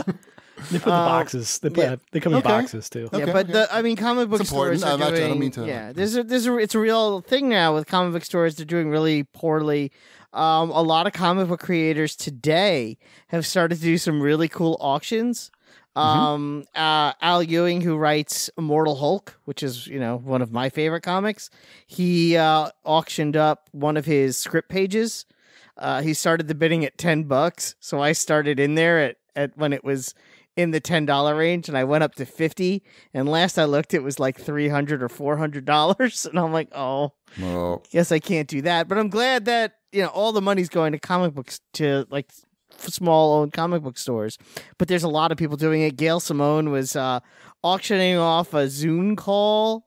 They put the boxes. They come in boxes too. Yeah, but comic book stores are doing. I don't mean to. Yeah, it's a real thing now with comic book stores. They're doing really poorly. A lot of comic book creators today have started to do some really cool auctions. Al Ewing, who writes Immortal Hulk, which is one of my favorite comics, he auctioned up one of his script pages. He started the bidding at $10, so I started in there at when it was in the $10 range, and I went up to $50. And last I looked, it was like $300 or $400, and I'm like, guess I can't do that. But I'm glad that all the money's going to comic books, to like small owned comic book stores. But there's a lot of people doing it. Gail Simone was auctioning off a Zoom call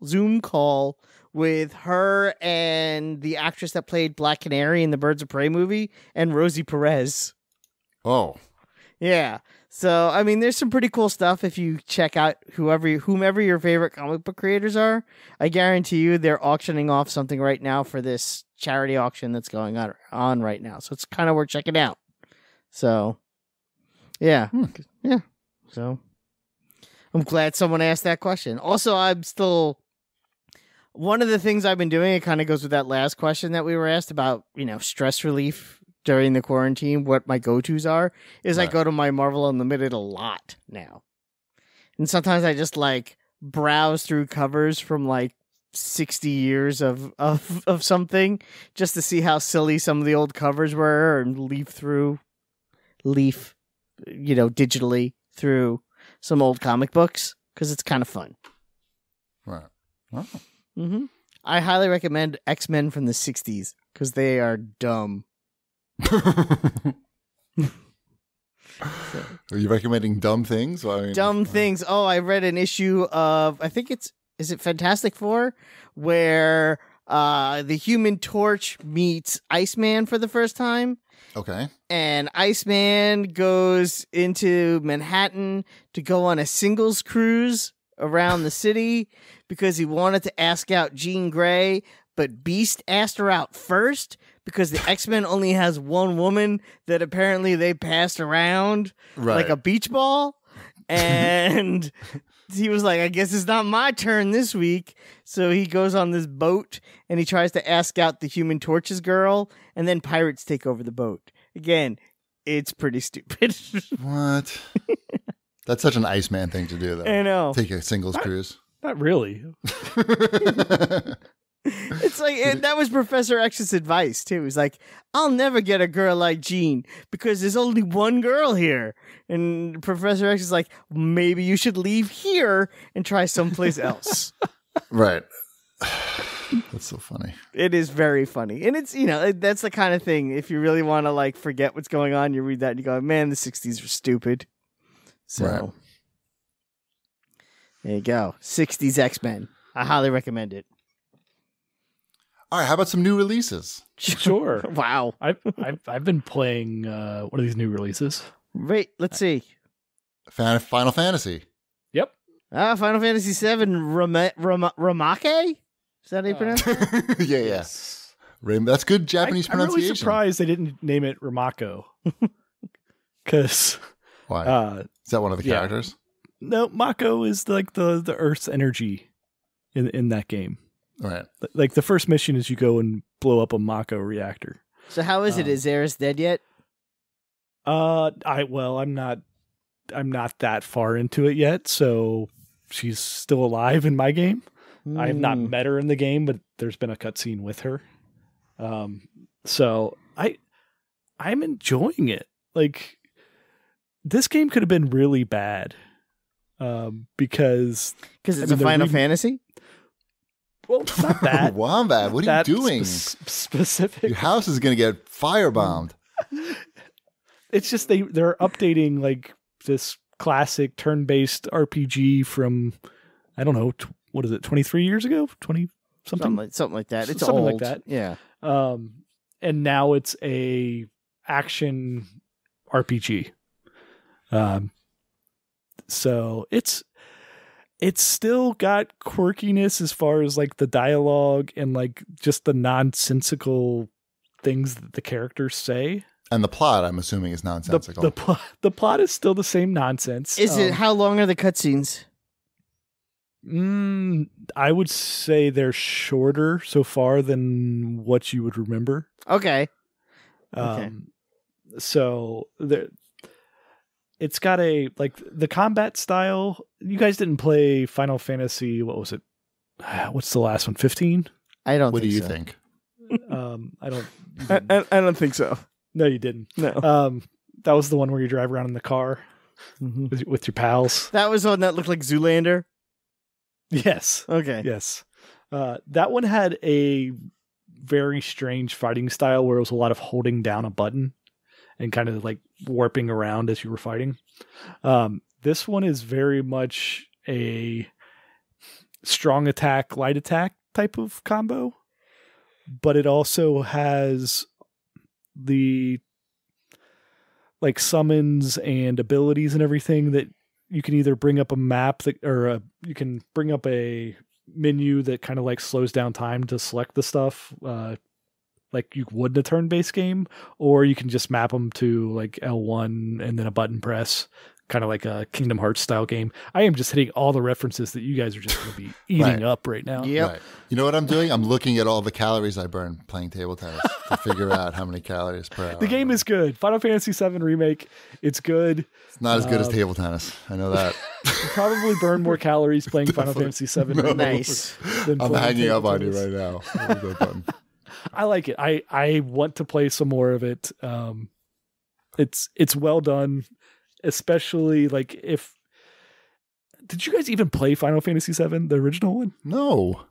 with her and the actress that played Black Canary in the Birds of Prey movie, and Rosie Perez. Oh. Yeah. So, there's some pretty cool stuff if you check out whomever your favorite comic book creators are. I guarantee you they're auctioning off something right now for this charity auction that's going on right now. So it's kind of worth checking out. So, yeah. Yeah. So, I'm glad someone asked that question. Also, one of the things I've been doing, it kind of goes with that last question that we were asked about, stress relief during the quarantine, what my go-tos are, is right. I go to my Marvel Unlimited a lot now. And sometimes I just browse through covers from 60 years of something just to see how silly some of the old covers were, and leaf digitally through some old comic books, because it's kind of fun. Right. Oh. Mm-hmm. I highly recommend X-Men from the 60s because they are dumb. Are you recommending dumb things? Dumb things. Oh, I read an issue of, I think is it Fantastic Four, where the Human Torch meets Iceman for the first time. Okay. And Iceman goes into Manhattan to go on a singles cruise around the city because he wanted to ask out Jean Grey, but Beast asked her out first because the X-Men only has one woman that apparently they passed around like a beach ball. And he was like, I guess it's not my turn this week. So he goes on this boat and he tries to ask out the Human Torch's girl, and then pirates take over the boat. Again, it's pretty stupid. What? That's such an Iceman thing to do, though. I know. Take a singles cruise. Not really. It's that was Professor X's advice too. He's like, I'll never get a girl like Jean because there's only one girl here. And Professor X is like, maybe you should leave here and try someplace else. Right. That's so funny. It is very funny. And it's, that's the kind of thing, if you really want to forget what's going on, you read that and you go, man, the 60s were stupid. So right. There you go. 60s X-Men. I highly recommend it. All right, how about some new releases? Sure. Wow. I've been playing what are these new releases? Wait, let's see. Final Fantasy. Yep. Final Fantasy VII Ramake? Is that how you pronounce it? Yeah. Yes. That's good Japanese I'm pronunciation. really surprised they didn't name it Ramako. Because Why? Is that one of the characters? no, Mako is like the Earth's energy in that game. Right. Like the first mission is you go and blow up a Mako reactor. So how is it? Is Aerith dead yet? I'm not that far into it yet, so she's still alive in my game. I have not met her in the game, but there's been a cutscene with her. So I'm enjoying it. Like, this game could have been really bad. Because it's a Final Fantasy? Well, it's not that. Wombat, what are you doing? Specific. Your house is going to get firebombed. It's just they're updating like this classic turn-based RPG from, I don't know, what is it, 23 years ago? 20 something? Something like that. It's something old. like that. Yeah. And now it's a action RPG. So it's still got quirkiness as far as like the dialogue and like just the nonsensical things that the characters say. And the plot, I'm assuming, is nonsensical. The plot is still the same nonsense. Is it? How long are the cutscenes? I would say they're shorter so far than what you would remember. Okay. So it's got a like the combat style. You guys didn't play Final Fantasy. What was it? What's the last one? 15? I don't. What do you so. think? I don't. I don't think so. No, you didn't. No. That was the one where you drive around in the car with your pals. That was one that looked like Zoolander. Yes. Okay. Yes. That one had a very strange fighting style where it was a lot of holding down a button and kind of like warping around as you were fighting. This one is very much a strong attack, light attack type of combo, but it also has the like summons and abilities and everything that you can either bring up a map that, or you can bring up a menu that kind of like slows down time to select the stuff, like you would in a turn-based game, or you can just map them to like L1 and then a button press, kind of like a Kingdom Hearts style game. I am just hitting all the references that you guys are just going to be eating up right now. Yep. Right. You know what I'm doing? I'm looking at all the calories I burn playing table tennis to figure out how many calories per hour. The game is good. Final Fantasy VII Remake, it's good. It's not as good as table tennis. I know that. You probably burn more calories playing Final Fantasy VII Remake. Nice. than I'm playing hanging table up on you tennis. right now. I like it. I want to play some more of it. It's well done, especially like if. Did you guys even play Final Fantasy VII, the original one? No.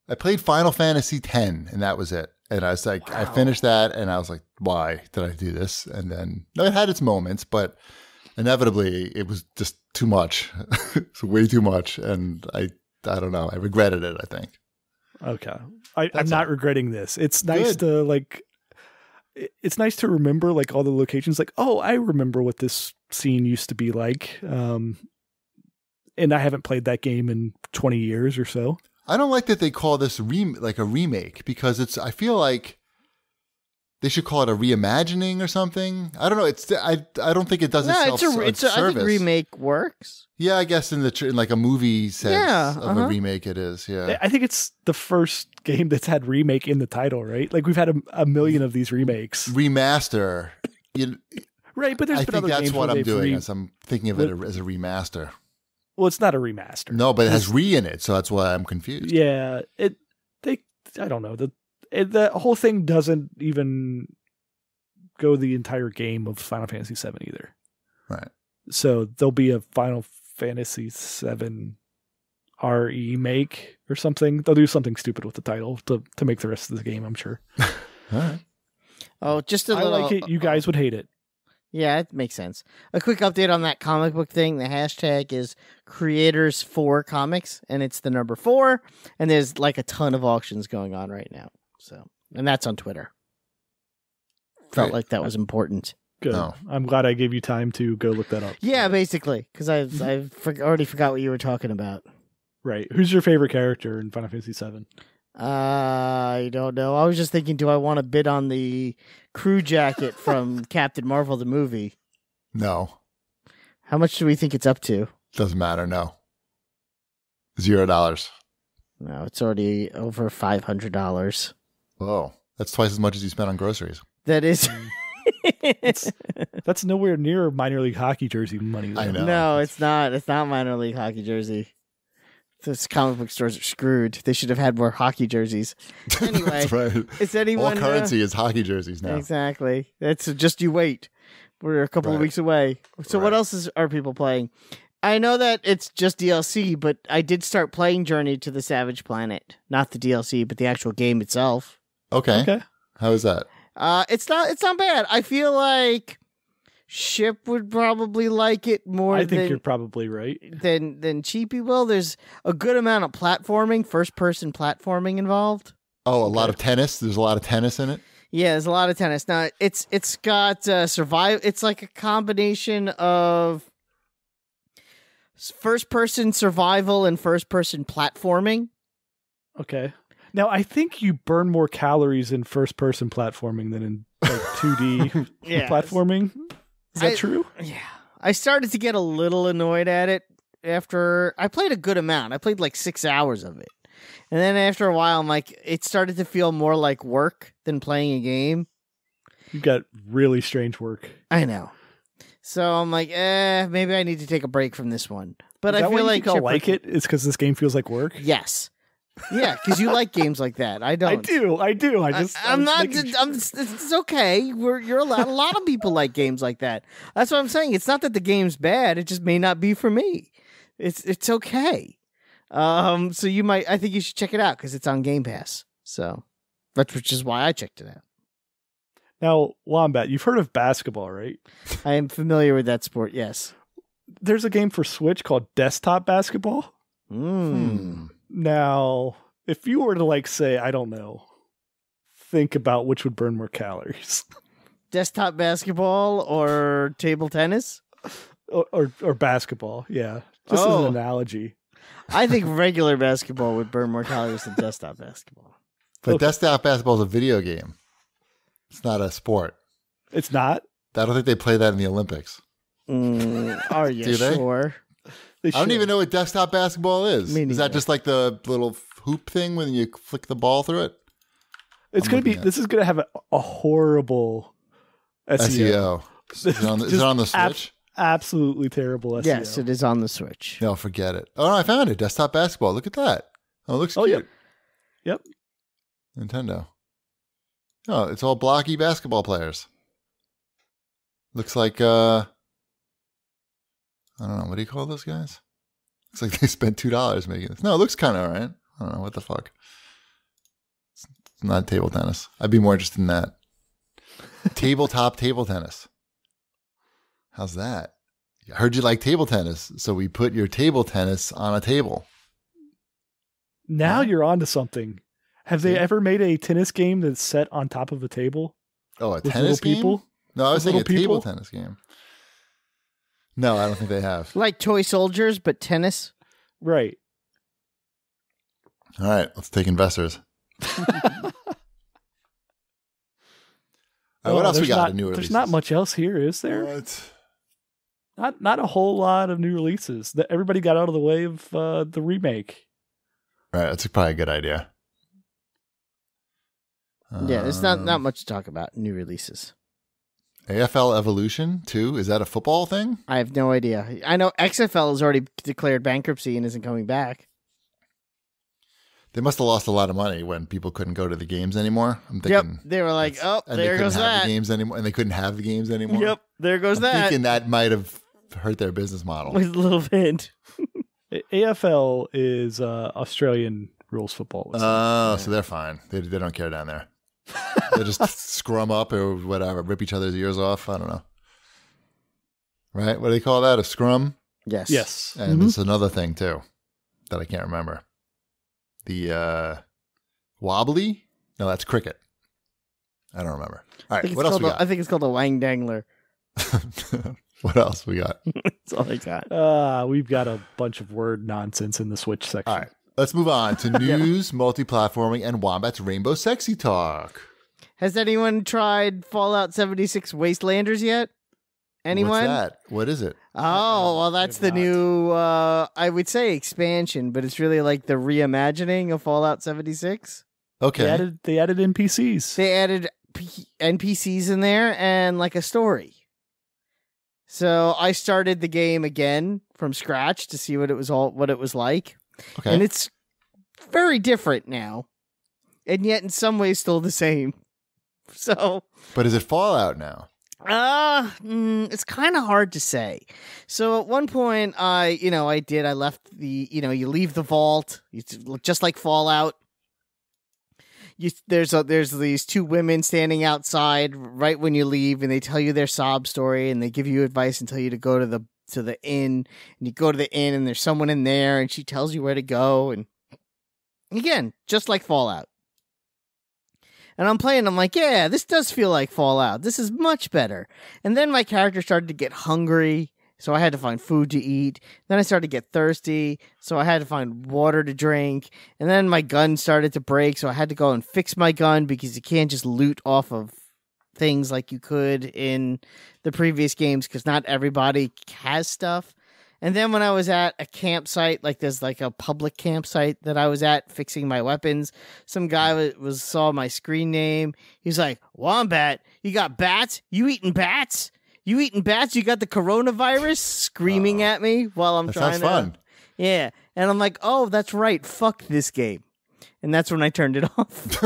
I played Final Fantasy X, and that was it. And I was like, wow. I finished that, and I was like, why did I do this? And then, no, it had its moments, but inevitably, it was just too much. It's way too much, and I don't know. I regretted it, I think. Okay. I'm not regretting this. It's nice to like, it's nice to remember like all the locations. Like, oh, I remember what this scene used to be like. And I haven't played that game in 20 years or so. I don't like that they call this like a remake, because I feel like they should call it a reimagining or something. I don't know. I don't think it does itself service. I think remake works. Yeah, I guess in like a movie sense of a remake it is. Yeah. I think it's the first game that's had remake in the title, right? Like we've had a million of these remakes. Remaster. Right, but there's been other games. I think that's what I'm doing as I'm thinking of it as a remaster. Well, it's not a remaster. No, but it has re in it, so that's why I'm confused. Yeah, I don't know. The whole thing doesn't even go the entire game of Final Fantasy VII either. Right. So there'll be a Final Fantasy VII remake or something. They'll do something stupid with the title to make the rest of the game, I'm sure. All right. Oh, just a I little. like it. You guys would hate it. Yeah, it makes sense. A quick update on that comic book thing. The hashtag is creators4comics, and it's the number 4. And there's like a ton of auctions going on right now. So, and that's on Twitter. Felt like that was important. Good. No. I'm glad I gave you time to go look that up. Yeah, basically, because already forgot what you were talking about. Right. Who's your favorite character in Final Fantasy VII? I don't know. I was just thinking, do I want to bid on the crew jacket from Captain Marvel the movie? No. How much do we think it's up to? Doesn't matter. No. $0. No, it's already over $500. Whoa. That's twice as much as you spent on groceries. That is. That's nowhere near minor league hockey jersey money. Though. I know. No, it's not. It's not minor league hockey jersey. Those comic book stores are screwed. They should have had more hockey jerseys. Anyway, That's right. is anyone All currency is hockey jerseys now. Exactly. That's just you wait. We're a couple of Right. weeks away. So what Right. else are people playing? I know that it's just DLC, but I did start playing Journey to the Savage Planet. Not the DLC, but the actual game itself. Okay. Okay. How is that? It's not bad. I feel like Ship would probably like it more I think you're probably right. than Cheapy will. There's a good amount of platforming, first person platforming involved. Oh, a lot of tennis. There's a lot of tennis in it. Yeah, there's a lot of tennis. Now it's got survive. It's like a combination of first person survival and first person platforming. Okay. Now I think you burn more calories in first person platforming than in like 2D Yeah. platforming. Is that true? Yeah, I started to get a little annoyed at it after I played a good amount. I played like 6 hours of it, and then after a while, I'm like, it started to feel more like work than playing a game. You got really strange work. I know. So I'm like, maybe I need to take a break from this one. But Is I that why feel you like think I'll Chipper- like it. It's because this game feels like work. Yes. Yeah, because you like games like that. I don't. I do. I'm not. It's okay. You're allowed. A lot of people like games like that. That's what I'm saying. It's not that the game's bad. It just may not be for me. It's okay. So you might. I think you should check it out because it's on Game Pass. So which is why I checked it out. Now, Wombat, you've heard of basketball, right? I am familiar with that sport. Yes. There's a game for Switch called Desktop Basketball. Now, if you were to like say, I don't know, think about which would burn more calories. Desktop basketball or table tennis? or basketball, yeah. Just as an analogy. I think regular basketball would burn more calories than desktop basketball. But desktop basketball is a video game. It's not a sport. It's not? I don't think they play that in the Olympics. Are you Do they? sure? They I don't should. even know what desktop basketball is. Me Is that neither. just like the little hoop thing when you flick the ball through it? It's I'm going to be, looking at this is going to have a horrible SEO. Is it on the Switch? Absolutely terrible SEO. Yes, it is on the Switch. No, forget it. Oh, no, I found it. Desktop basketball. Look at that. Oh, it looks Oh, cute. Yep. Nintendo. Oh, it's all blocky basketball players. Looks like, I don't know. What do you call those guys? Looks like they spent $2 making this. No, it looks kind of all right. I don't know. What the fuck? It's not table tennis. I'd be more interested in that. Tabletop table tennis. How's that? I heard you like table tennis, so we put your table tennis on a table. Now you're onto something. Have they ever made a tennis game that's set on top of a table? Oh, a With tennis little game? people? No, I was With saying a little table people? tennis game. No, I don't think they have. Like toy soldiers, but tennis. Right. All right, let's take investors. All right, what else we there's got? Not, in new releases? there's not much else here, is there? What? Not a whole lot of new releases. Everybody got out of the way of the remake. Right, that's probably a good idea. Yeah, there's not much to talk about. New releases. AFL Evolution 2, is that a football thing? I have no idea. I know XFL has already declared bankruptcy and isn't coming back. They must have lost a lot of money when people couldn't go to the games anymore. I'm Yep, thinking. they were like, "Oh, And there they couldn't goes have that." the games anymore, and they couldn't have the games anymore. Yep, there goes I'm that. thinking that might have hurt their business model. With a little bit. AFL is Australian rules football. Oh, so they're fine. They don't care down there. They just scrum up or whatever, rip each other's ears off. I don't know. Right? What do they call that? A scrum? Yes. Yes. And there's another thing too that I can't remember. The wobbly? No, that's cricket. I don't remember. All right, what else we got? I think it's called a Wang Dangler. What else we got? That's all I got. We've got a bunch of word nonsense in the Switch section. All right. Let's move on to news, multi-platforming, and Wombat's Rainbow Sexy Talk. Has anyone tried Fallout 76 Wastelanders yet? Anyone? What's that? What is it? Oh, well, that's the new, I would say expansion, but it's really like the reimagining of Fallout 76. Okay. They added NPCs. They added NPCs in there and like a story. So I started the game again from scratch to see what it was like. Okay. And it's very different now. And yet in some ways still the same. So, But is it Fallout now? it's kind of hard to say. So at one point I left the, you leave the vault, just like Fallout. There's these two women standing outside right when you leave, and they tell you their sob story, and they give you advice and tell you to go to the inn, and you go to the inn, and there's someone in there, and she tells you where to go, and again, just like Fallout. And I'm playing, I'm like, yeah, this does feel like Fallout. This is much better. And then my character started to get hungry, so I had to find food to eat. Then I started to get thirsty, so I had to find water to drink. And then my gun started to break, so I had to go and fix my gun because you can't just loot off of things like you could in the previous games because not everybody has stuff. And then when I was at a campsite, like there's like a public campsite that I was at fixing my weapons, some guy saw my screen name. He's like, Wombat, you got bats? You eating bats? You eating bats? You got the coronavirus? Screaming at me while I'm trying to. Sounds fun. Yeah. And I'm like, oh, that's right. Fuck this game. And that's when I turned it off.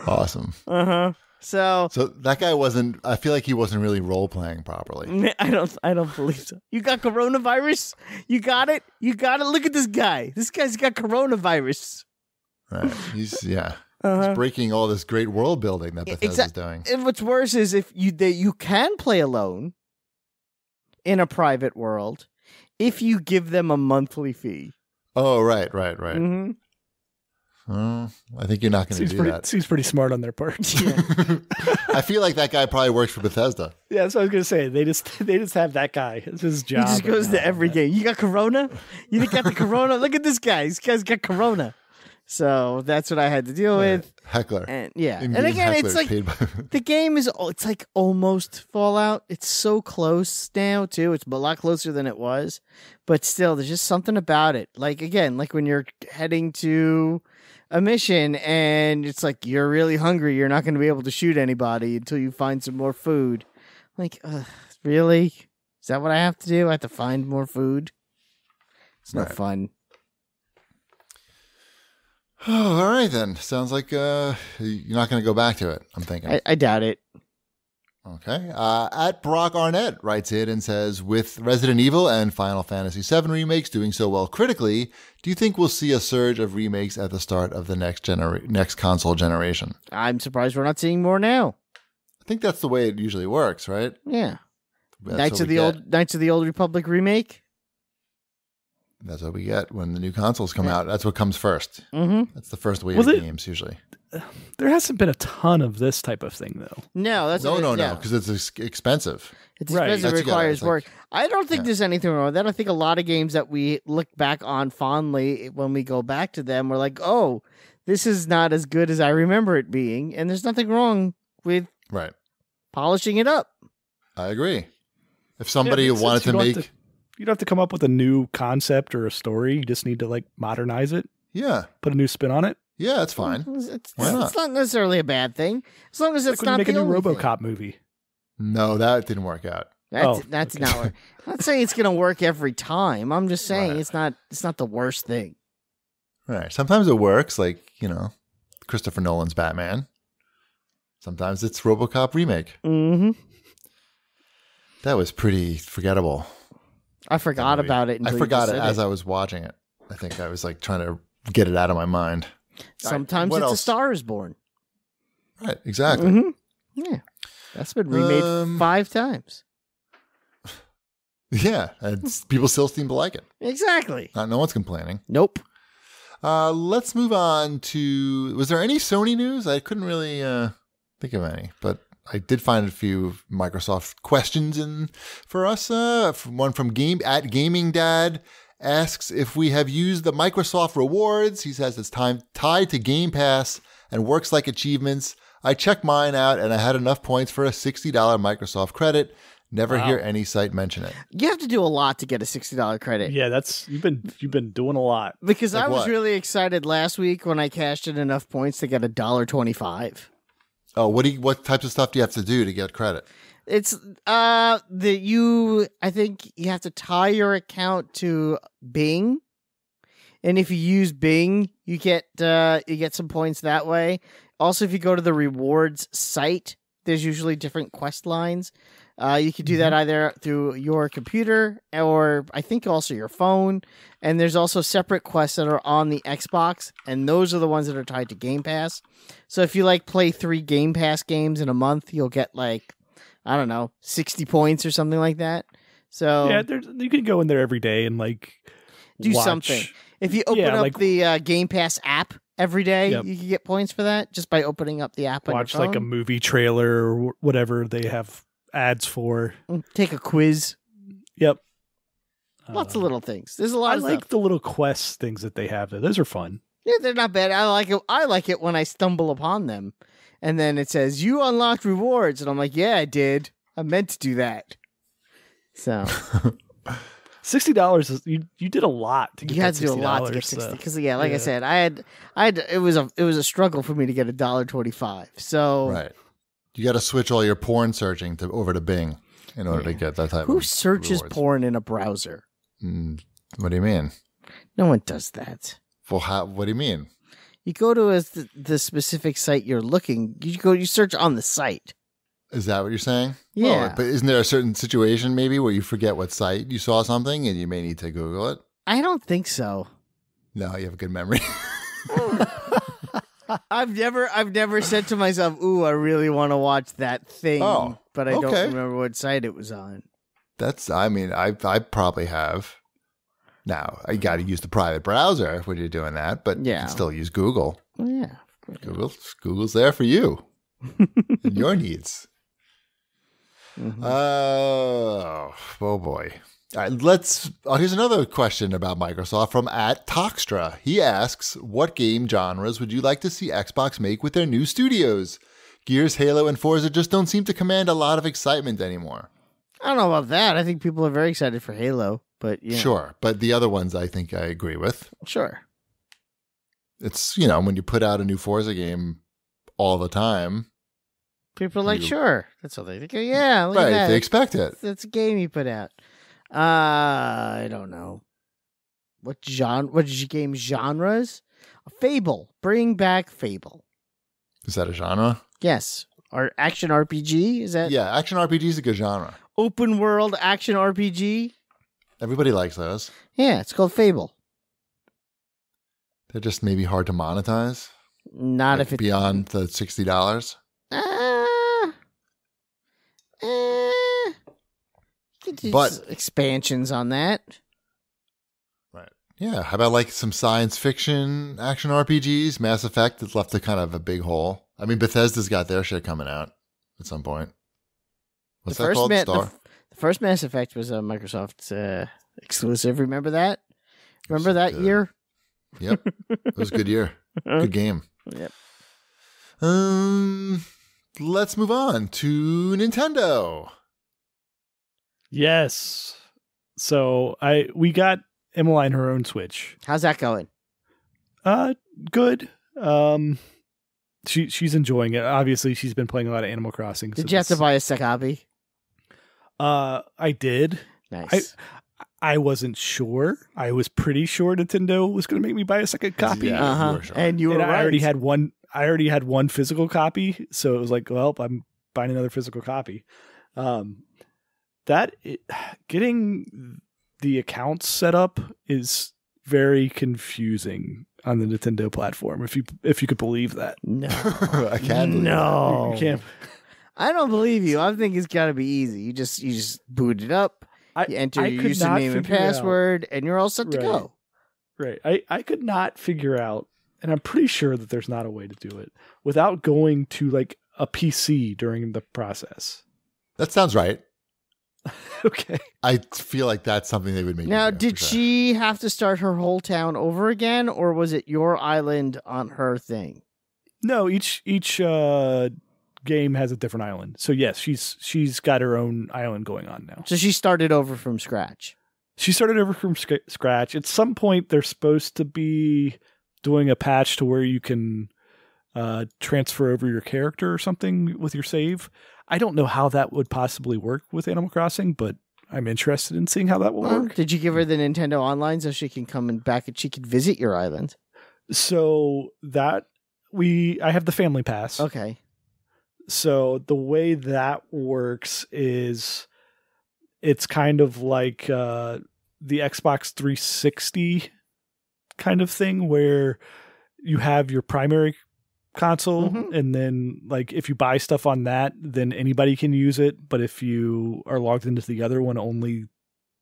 Awesome. Uh-huh. So that guy I feel like he wasn't really role playing properly. I don't believe so. You got coronavirus? You got it? Look at this guy. This guy's got coronavirus. Right. He's breaking all this great world building that Bethesda's doing. And what's worse is if you can play alone in a private world if you give them a monthly fee. Oh, right. Mm-hmm. I think you're not going to do that. Seems pretty smart on their part. Yeah. I feel like that guy probably works for Bethesda. Yeah, that's what I was gonna say. They just have that guy. It's his job. He just goes to every game. You got corona? You got the corona? Look at this guy. This guy's got corona. So that's what I had to deal with. Heckler. And yeah. In-game And again, heckler it's like the game it's like almost Fallout. It's so close now too. It's a lot closer than it was. But still, there's just something about it. Like again, like when you're heading to a mission and it's like you're really hungry, you're not going to be able to shoot anybody until you find some more food. Like, really? Is that what I have to do? I have to find more food? It's no fun. Oh, all right then. Sounds like you're not going to go back to it, I'm thinking. I doubt it. Okay. At Brock Arnett writes in and says, with Resident Evil and Final Fantasy VII remakes doing so well critically, do you think we'll see a surge of remakes at the start of the next console generation? I'm surprised we're not seeing more now. I think that's the way it usually works, right? Yeah. That's Knights of the Old Republic remake. That's what we get when the new consoles come out. That's what comes first. Mm-hmm. That's the first wave of games usually. There hasn't been a ton of this type of thing, though. No, because it's expensive. It's expensive. It requires work. I don't think there's anything wrong with that. I think a lot of games that we look back on fondly when we go back to them, we're like, oh, this is not as good as I remember it being. And there's nothing wrong with polishing it up. I agree. If somebody wanted to make... You don't have to come up with a new concept or a story. You just need to modernize it. Yeah. Put a new spin on it. Yeah, that's fine. Why not? It's not necessarily a bad thing, as long as it's not make the a new only RoboCop thing. movie. No, that didn't work out. That's not work. I'm not saying it's going to work every time. I'm just saying it's not the worst thing. Right. Sometimes it works, like, Christopher Nolan's Batman. Sometimes it's RoboCop remake. Mm-hmm. That was pretty forgettable. I forgot about it. I forgot it as I was watching it. I think I was trying to get it out of my mind. Sometimes it's A Star is Born. Right, exactly. Mm-hmm. Yeah. That's been remade 5 times. Yeah, and people still seem to like it. Exactly. No one's complaining. Nope. Let's move on to... Was there any Sony news? I couldn't really think think of any, but I did find a few Microsoft questions in for us. One from Gaming Dad asks if we have used the Microsoft rewards. He says it's tied to Game Pass and works like achievements. I checked mine out and I had enough points for a $60 Microsoft credit. Never hear any site mention it. You have to do a lot to get a $60 credit. Yeah, that's you've been doing a lot. Because Like I was what? really excited last week when I cashed in enough points to get $1.25. Oh, what types of stuff do you have to do to get credit? It's I think you have to tie your account to Bing. And if you use Bing, you get some points that way. Also, if you go to the rewards site, there's usually different quest lines. You can do that either through your computer or I think also your phone. And there's also separate quests that are on the Xbox, and those are the ones that are tied to Game Pass. So if you play 3 Game Pass games in a month, you'll get 60 points or something like that. So Yeah, you can go in there every day and do watch. something. If you open up the Game Pass app every day, you can get points for that just by opening up the app. Watch on your phone. a movie trailer or whatever they have ads for. Take a quiz. Yep. Lots of little things. There's a lot I of like stuff. the little quest things that they have there. Those are fun. Yeah, they're not bad. I like it when I stumble upon them. And then it says, you unlocked rewards. And I'm like, yeah, I did. I meant to do that. So $60 is you did a lot to get you had that to do a lot to get $60, 60. Because I said, it was a struggle for me to get $1.25. So Right. You got to switch all your porn searching over to Bing in order to get that type who of searches rewards. porn in a browser? What do you mean? No one does that. Well, what do you mean? You go to the specific site you're looking. You search on the site. Is that what you're saying? Yeah. Oh, but isn't there a certain situation maybe where you forget what site you saw something and you may need to Google it? I don't think so. No, you have a good memory. I've never said to myself, "Ooh, I really want to watch that thing," but I don't remember what site it was on. I probably have. Now, I got to use the private browser when you're doing that, but you can still use Google. Well, yeah. Google's there for you and your needs. Mm-hmm. Oh boy. All right, here's another question about Microsoft from @Toxtra. He asks, what game genres would you like to see Xbox make with their new studios? Gears, Halo, and Forza just don't seem to command a lot of excitement anymore. I don't know about that. I think people are very excited for Halo, but yeah. Sure, but the other ones I think I agree with. Sure. It's, when you put out a new Forza game all the time. People are like, sure. That's all they think. Yeah, look Right, at that. they expect it. That's a game you put out. I don't know. What game genres? Fable. Bring back Fable. Is that a genre? Yes. Or action RPG? Is that? Yeah, action RPG is a good genre. Open world action RPG? Everybody likes those. Yeah, it's called Fable. They're just maybe hard to monetize. Not if it's beyond the $60. But expansions on that. Right. Yeah. How about some science fiction action RPGs? Mass Effect has left a kind of a big hole. I mean, Bethesda's got their shit coming out at some point. What's that called? Star? The first Mass Effect was a Microsoft exclusive. Remember that? Remember that year? Yep. It was a good year. Good game. Yep. Let's move on to Nintendo. Yes. So we got Emmeline her own Switch. How's that going? Good. She's enjoying it. Obviously, she's been playing a lot of Animal Crossing. Did you have to buy a second copy? I did. Nice. I wasn't sure. I was pretty sure Nintendo was going to make me buy a second copy. Yeah, you were sure. And you were right. I already had one physical copy, so it was like, well, I'm buying another physical copy. Getting the accounts set up is very confusing on the Nintendo platform. If you could believe that. No, I can't believe no, you can't. I don't believe you. I think it's got to be easy. You just boot it up. You enter your username and password, and you're all set to go. Right. I could not figure out, and I'm pretty sure that there's not a way to do it without going to a PC during the process. That sounds right. Okay. I feel like that's something they would make. Now, you do, did for sure. she have to start her whole town over again, or was it your island on her thing? No, each game has a different island. So yes, she's got her own island going on now. So she started over from scratch. She started over from scratch. At some point, they're supposed to be doing a patch to where you can transfer over your character or something with your save. I don't know how that would possibly work with Animal Crossing, but I'm interested in seeing how that will work. Did you give her the Nintendo Online so she can come and back and she could visit your island? So that I have the family pass. Okay. So the way that works is it's kind of like the Xbox 360 kind of thing where you have your primary console and then like if you buy stuff on that, then anybody can use it. But if you are logged into the other one, only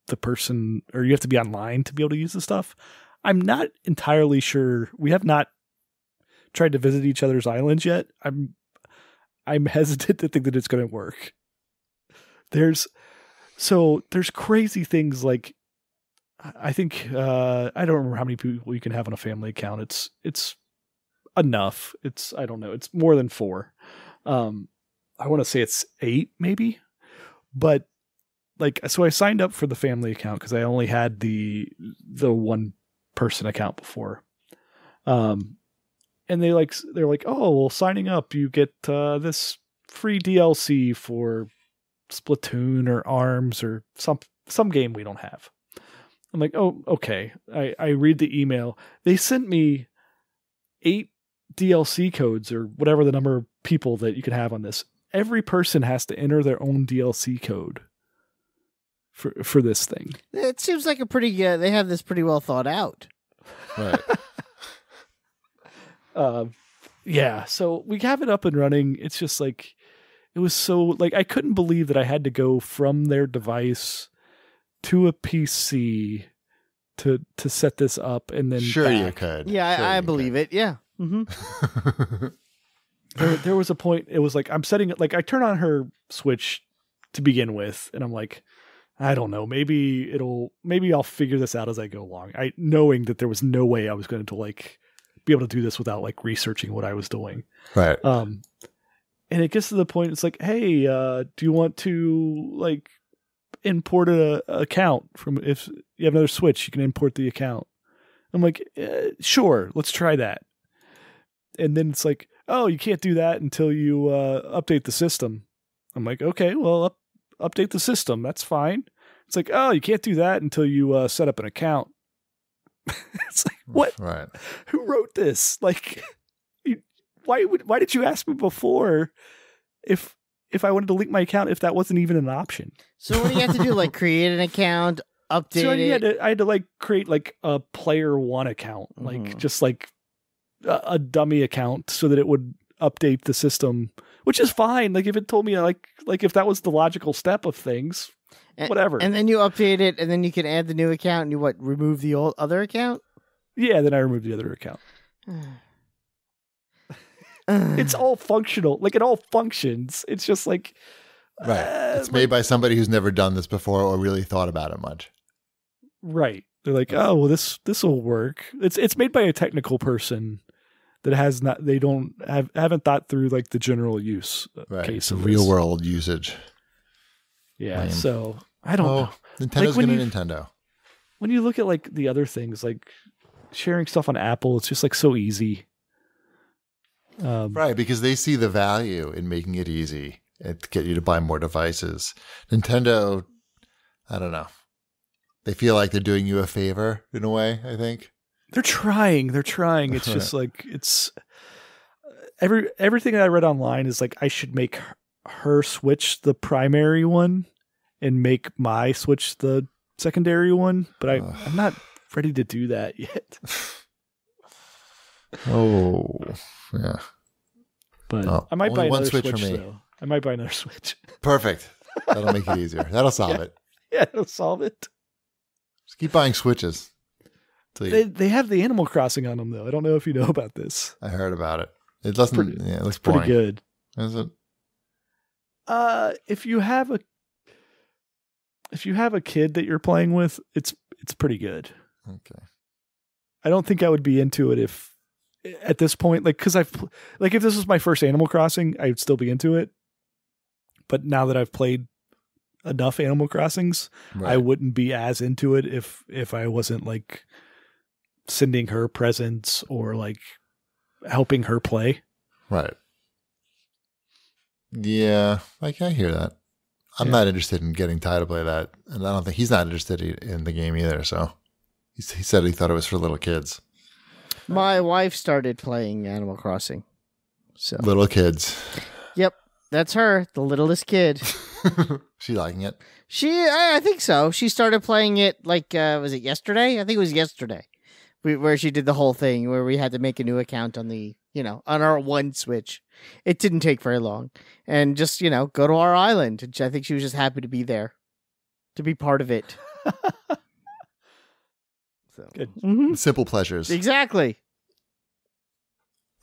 the person, or you have to be online to be able to use the stuff. I'm not entirely sure. We have not tried to visit each other's islands yet. I'm hesitant to think that it's going to work. There's crazy things like I think I don't remember how many people you can have on a family account. It's enough. I don't know. It's more than 4. I want to say it's 8 maybe. But like so I signed up for the family account because I only had the one person account before. And they're like, oh, well, signing up, you get this free DLC for Splatoon or ARMS or some game we don't have. I'm like, oh, okay. I read the email. They sent me 8 DLC codes or whatever the number of people that you can have on this. Every person has to enter their own DLC code for this thing. It seems like they have this pretty well thought out. Right. Yeah, so we have it up and running. It's just like, it was so, like, I couldn't believe that I had to go from their device to a PC to set this up and then Sure back. you could. Yeah, Sure I you believe it. Yeah. Mm-hmm. There was a point, it was like, I'm setting it, like, I turn on her Switch to begin with, and I'm like, I don't know, maybe I'll figure this out as I go along. Knowing that there was no way I was going to, like, be able to do this without, like, researching what I was doing. Right. And it gets to the point, it's like, hey, do you want to, like, import an account from, if you have another Switch, you can import the account. I'm like, sure, let's try that. And then it's like, oh, you can't do that until you update the system. I'm like, okay, well, update the system. That's fine. It's like, oh, you can't do that until you set up an account. It's like, what? Right. Who wrote this? Like, why did you ask me before if I wanted to link my account if that wasn't even an option? So what do you have to do? Like create an account, update it? I had to like create like a player 1 account, like just like a dummy account so that it would update the system, which is fine. Like if it told me like if that was the logical step of things, whatever. And then you update it, and then you can add the new account, and you remove the old other account? Yeah, then I removed the other account. It's all functional. Like it all functions. It's just like Right. It's made by somebody who's never done this before or really thought about it much. Right. They're like, oh well, this will work. It's made by a technical person that haven't thought through like the general use case of real this. world usage. Yeah. Lame. So I don't know. Nintendo's Like, gonna Nintendo. When you look at like the other things, like sharing stuff on Apple, it's just like so easy. Right, because they see the value in making it easy and to get you to buy more devices. Nintendo, I don't know. They feel like they're doing you a favor in a way, I think. They're trying. It's just like, it's everything that I read online is like, I should make her Switch the primary one and make my Switch the secondary one, but I'm not ready to do that yet. Oh, yeah. But I might buy one another Switch Switch, for me. though. I might buy another Switch. Perfect. That'll make it easier. That'll solve it. Yeah, it'll solve it. Just keep buying Switches. They have the Animal Crossing on them, though. I don't know if you know about this. I heard about it. It doesn't. It looks pretty boring. good. Is it? If you have a kid that you're playing with, it's pretty good. Okay. I don't think I would be into it if at this point, like, cause if this was my first Animal Crossing, I would still be into it. But now that I've played enough Animal Crossings, Right. I wouldn't be as into it if I wasn't like sending her presents or like helping her play. Right. Yeah, like I hear that. I'm not interested in getting Ty to play that, and I don't think he's not interested in the game either. So he said he thought it was for little kids. My wife started playing Animal Crossing. So Little kids. Yep, that's her, the littlest kid. She liking it? I think so. She started playing it like was it yesterday? I think it was yesterday. Where she did the whole thing where we had to make a new account on the, on our one Switch. It didn't take very long. And just, go to our island. And I think she was just happy to be there, to be part of it. So Good. Mhm. Simple pleasures. Exactly.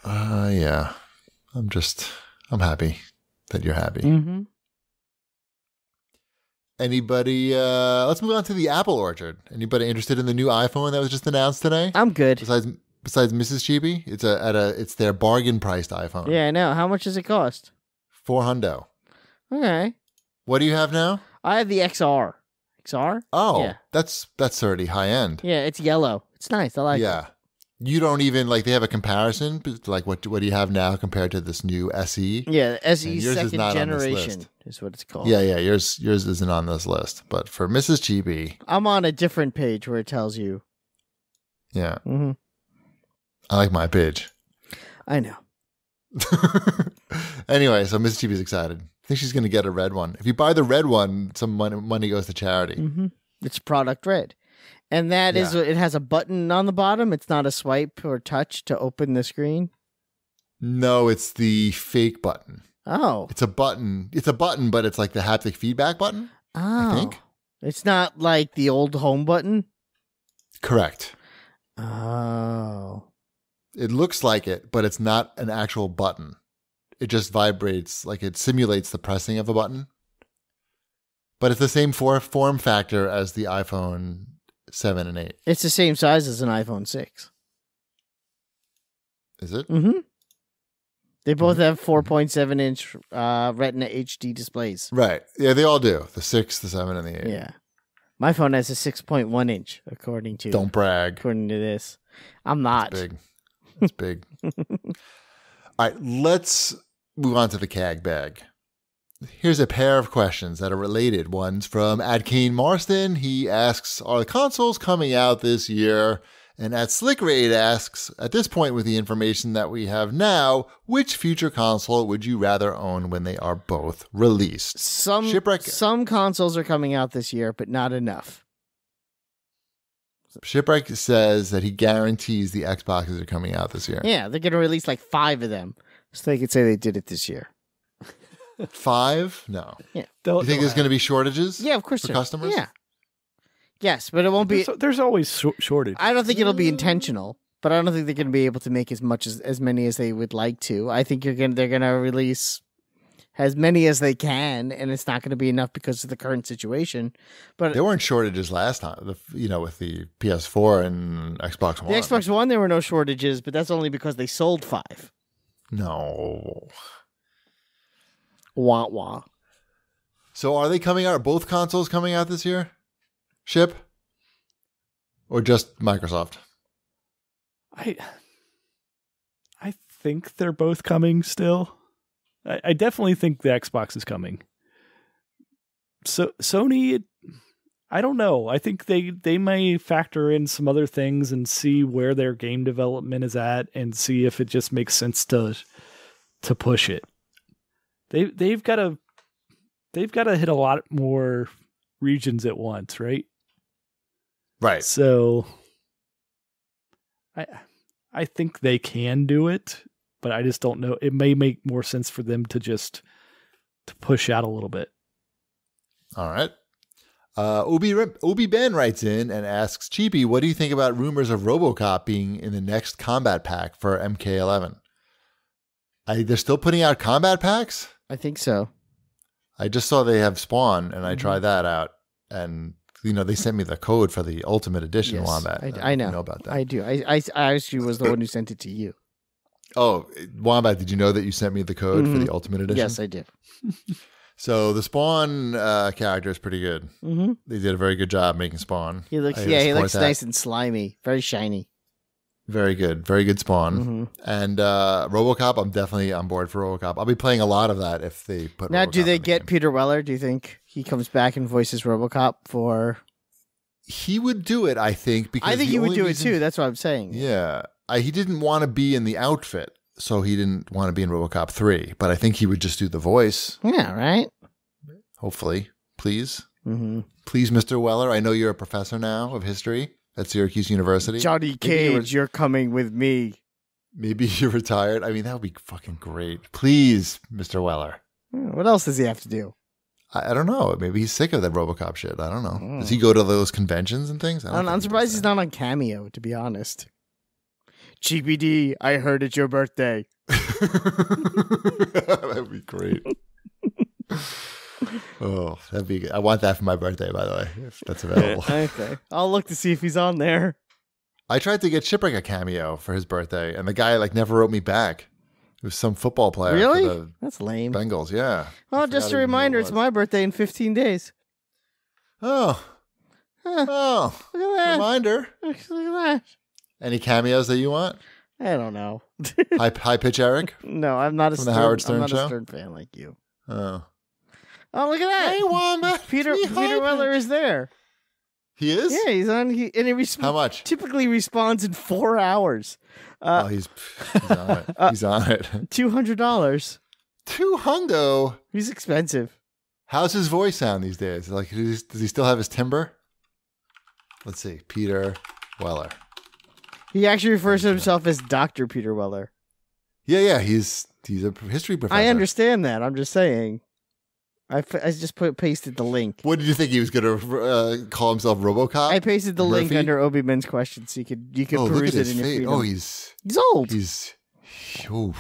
Yeah. I'm happy that you're happy. Mm-hmm. Anybody, let's move on to the Apple Orchard. Anybody interested in the new iPhone that was just announced today? I'm good. Besides Mrs. Chibi? It's their bargain priced iPhone. Yeah, I know. How much does it cost? $400. Okay. What do you have now? I have the XR. XR? Oh, Yeah. that's already high end. Yeah, it's yellow. It's nice. I like it. Yeah. You don't even they have a comparison, like what do you have now compared to this new SE? Yeah, the SE And yours is second not on this generation list. is what it's called. Yeah, yours isn't on this list, but for Mrs. Chibi, I'm on a different page where it tells you. yeah, Mm-hmm. I like my page. I know. Anyway, so Mrs. Chibi's excited. I think she's going to get a red one. If you buy the red one, some money goes to charity. Mm-hmm. It's product red. And that is, it has a button on the bottom. It's not a swipe or touch to open the screen. No, it's the fake button. Oh. It's a button. It's a button, but it's like the haptic feedback button. Oh. I think. It's not like the old home button? Correct. Oh. It looks like it, but it's not an actual button. It just vibrates, like it simulates the pressing of a button. But it's the same form factor as the iPhone 7 and 8. It's the same size as an iPhone 6. Is it? Mm-hmm. They both have 4.7-inch Retina HD displays. Right. Yeah, they all do. The 6, the 7, and the 8. Yeah. My phone has a 6.1-inch, according to this. I'm not. It's big. It's big. All right, let's move on to the CAG bag. Here's a pair of questions that are related. One's from @Kane Marston. He asks, are the consoles coming out this year? And @SlickRaid asks, at this point with the information that we have now, which future console would you rather own when they are both released? Some consoles are coming out this year, but not enough. Shipwreck says that he guarantees the Xboxes are coming out this year. Yeah, they're going to release like 5 of them. So they could say they did it this year. 5? No. Yeah. You think there's going to be shortages? Yeah, of course. For customers? Yeah. Yes, but it won't be. There's always shortage. I don't think it'll be intentional, but I don't think they're going to be able to make as many as they would like to. I think they're going to release as many as they can, and it's not going to be enough because of the current situation. But there weren't shortages last time, with the PS4 and Xbox One. The Xbox One, there were no shortages, but that's only because they sold 5. No. Wah wah. So are they coming out? Are both consoles coming out this year? Ship? Or just Microsoft? I think they're both coming still. I definitely think the Xbox is coming. So Sony, I don't know. I think they may factor in some other things and see where their game development is at and see if it just makes sense to push it. They've got to hit a lot more regions at once, right? Right. So I think they can do it, but I just don't know. It may make more sense for them to push out a little bit. All right. Obi Ben writes in and asks, Cheapy, what do you think about rumors of RoboCop being in the next combat pack for MK11? They're still putting out combat packs? I think so. I just saw they have Spawn, and I tried that out. And, they sent me the code for the Ultimate Edition Yes, Wombat. I know. About that. I do. I actually was the one who sent it to you. Oh, Wombat, did you know that you sent me the code for the Ultimate Edition? Yes, I did. So the Spawn character is pretty good. Mm-hmm. They did a very good job making Spawn. He looks nice and slimy, very shiny. Very good Spawn. Mm-hmm. And RoboCop, I'm definitely on board for RoboCop. I'll be playing a lot of that if they put. Now, RoboCop do they in the get game. Peter Weller? Do you think he comes back and voices RoboCop for? He would do it, I think. Because I think he would do it too. That's what I'm saying. Yeah, he didn't want to be in the outfit, so he didn't want to be in RoboCop 3. But I think he would just do the voice. Yeah. Right. Hopefully, please, Mm-hmm. please, Mr. Weller. I know you're a professor now of history at Syracuse University. Johnny Cage, you're coming with me. Maybe you're retired. I mean, that would be fucking great. Please, Mr. Weller. What else does he have to do? I don't know. Maybe he's sick of that RoboCop shit. I don't know. Does he go to those conventions and things? I'm surprised he's not on Cameo, to be honest. GBD, I heard it's your birthday. That'd be great. Oh, that'd be good. I want that for my birthday, by the way, if that's available. Okay. I'll look to see if he's on there. I tried to get Shipwreck a cameo for his birthday, and the guy never wrote me back. It was some football player. Really? For the That's lame. Bengals, yeah. Well, just a reminder, it's my birthday in 15 days. Oh. Huh. Oh. Look at that. Reminder. Look at that. Any cameos that you want? I don't know. High pitch Eric? No, I'm not From the Howard Stern I'm not show? a Stern fan like you. Oh. Oh, look at that. Hey, Wombat. Peter Weller is there. He is? Yeah, he's on. How much? Typically responds in 4 hours. He's on it. He's on it. $200. $200. He's expensive. How's his voice sound these days? Like, does he still have his timbre? Let's see. Peter Weller. He actually refers to himself as Dr. Peter Weller. Yeah. He's a history professor. I understand that. I'm just saying. I just pasted the link. What did you think he was going to call himself? RoboCop? I pasted the link Murphy? under Obi-Men's questions so you could look peruse at it his in your face. freedom. Oh, he's old.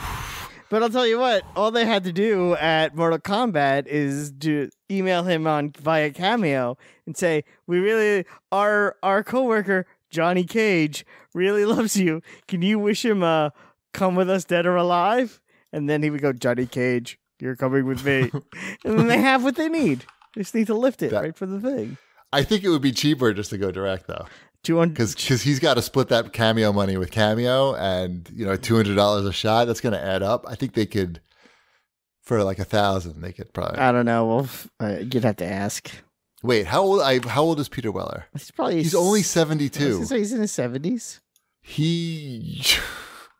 But I'll tell you what, all they had to do at Mortal Kombat is to email him via Cameo and say, "We really our coworker Johnny Cage really loves you. Can you wish him come with us, dead or alive?" And then he would go, "Johnny Cage, you're coming with me." And then they have what they need. They just need to lift it right for the thing. I think it would be cheaper just to go direct, though. 200 Because he's got to split that Cameo money with Cameo, and $200 a shot. That's going to add up. I think they could, for like $1,000, they could probably. I don't know. Well, you'd have to ask. Wait, how old is Peter Weller? He's only 72. He's in his 70s.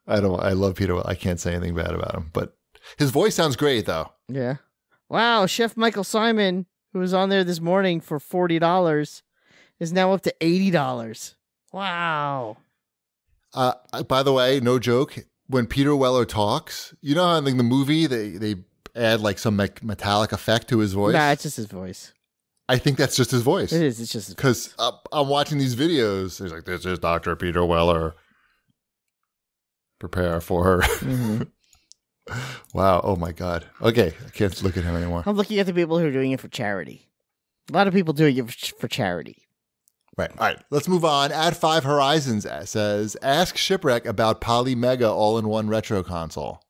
I love Peter Weller. I can't say anything bad about him, but his voice sounds great, though. Yeah. Wow, Chef Michael Simon, who was on there this morning for $40, is now up to $80. Wow. By the way, no joke. When Peter Weller talks, you know how in the movie they add like some metallic effect to his voice? Nah, it's just his voice. I think that's just his voice. It is. It's just his voice. Because I'm watching these videos. He's like, "This is Dr. Peter Weller. Prepare for her." Mm-hmm. Wow. Oh, my God. Okay. I can't look at him anymore. I'm looking at the people who are doing it for charity. A lot of people doing it for charity. Right. All right. Let's move on. At 5 Horizons says, ask Shipwreck about Polymega all-in-one retro console.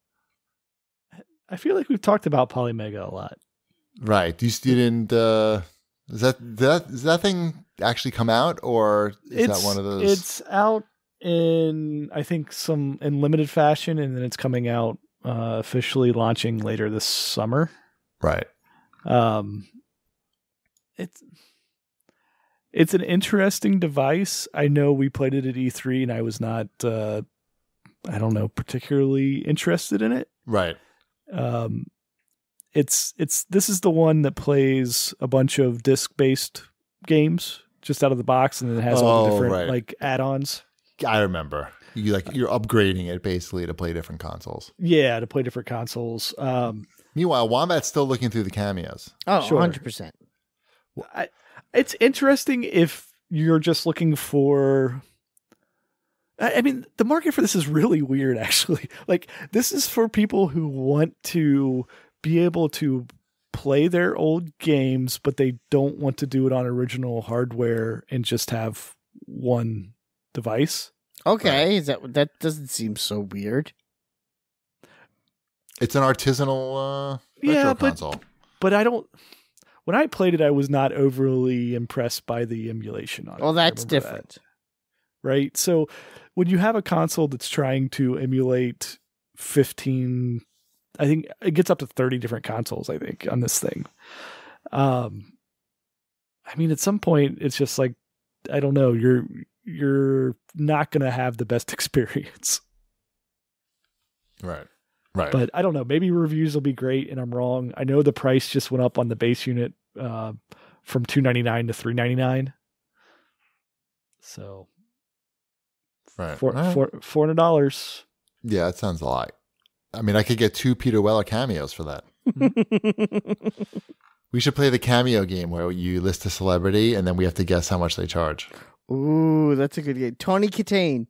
I feel like we've talked about Polymega a lot. Right. You didn't... Does that thing actually come out, or is that one of those? It's out in, I think, in limited fashion, and then it's coming out officially launching later this summer. Right. It's an interesting device. I know we played it at E3, and I was not, particularly interested in it. Right. This is the one that plays a bunch of disc-based games just out of the box, and then it has all the different like add-ons. I remember. You're upgrading it basically to play different consoles. Yeah, to play different consoles. Meanwhile, Wombat's still looking through the cameos. Oh, sure. 100%. It's interesting if you're just looking for... I mean, the market for this is really weird, actually. Like, this is for people who want to be able to play their old games, but they don't want to do it on original hardware and just have one device. Okay, is that doesn't seem so weird. It's an artisanal retro console. But I don't. When I played it, I was not overly impressed by the emulation on it. Well, that's different. Right? So when you have a console that's trying to emulate 15, I think it gets up to 30 different consoles, I think, on this thing. I mean, at some point, it's just like, I don't know, you're not going to have the best experience. Right. But I don't know, maybe reviews will be great and I'm wrong. I know the price just went up on the base unit from $299 to $399. So right. $400. Yeah, that sounds a lot. I mean, I could get 2 Peter Weller cameos for that. We should play the cameo game where you list a celebrity and then we have to guess how much they charge. Ooh, that's a good game. Tony Katane.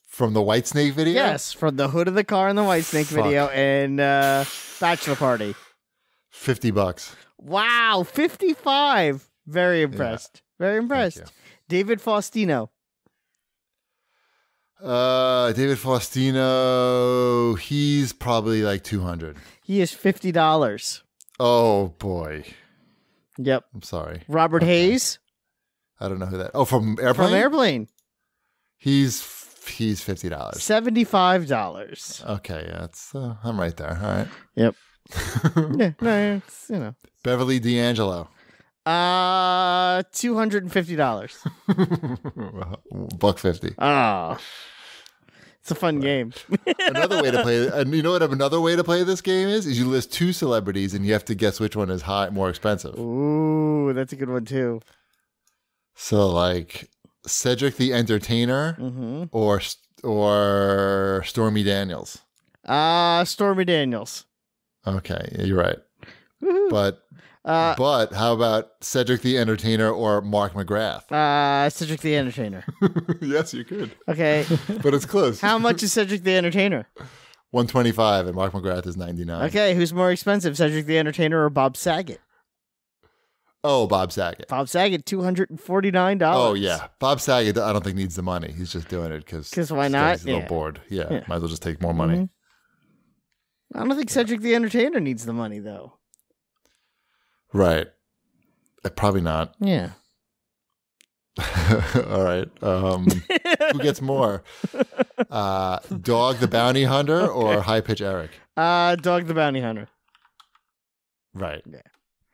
From the Whitesnake video? Yes, from the hood of the car in the Whitesnake video and Bachelor Party. $50. Wow, 55. Very impressed. Yeah. Very impressed. David Faustino. David Faustino, he's probably like $200. He is $50. Oh boy. Yep. I'm sorry. Robert Hayes. I don't know who that. Oh, from Airplane? From Airplane. He's $50. $75. Okay, yeah, it's I'm right there. All right. Yep. Yeah, no, it's, you know. Beverly D'Angelo. $250. $150. Oh. It's a fun game. Another way to play, and you know what? Another way to play this game is you list 2 celebrities and you have to guess which one is more expensive. Ooh, that's a good one too. So like Cedric the Entertainer or Stormy Daniels. Stormy Daniels. Okay, you're right. Woo-hoo. But how about Cedric the Entertainer or Mark McGrath? Cedric the Entertainer. Yes, you could. Okay. But it's close. How much is Cedric the Entertainer? $125 and Mark McGrath is $99. Okay, who's more expensive, Cedric the Entertainer or Bob Saget? Oh, Bob Saget. Bob Saget, $249. Oh, yeah. Bob Saget, I don't think needs the money. He's just doing it because why not? He's a little bored. Yeah, might as well just take more money. I don't think Cedric the Entertainer needs the money, though. Right. Probably not. Yeah. All right. Who gets more? Dog the Bounty Hunter or High Pitch Eric? Dog the Bounty Hunter. Right. Yeah.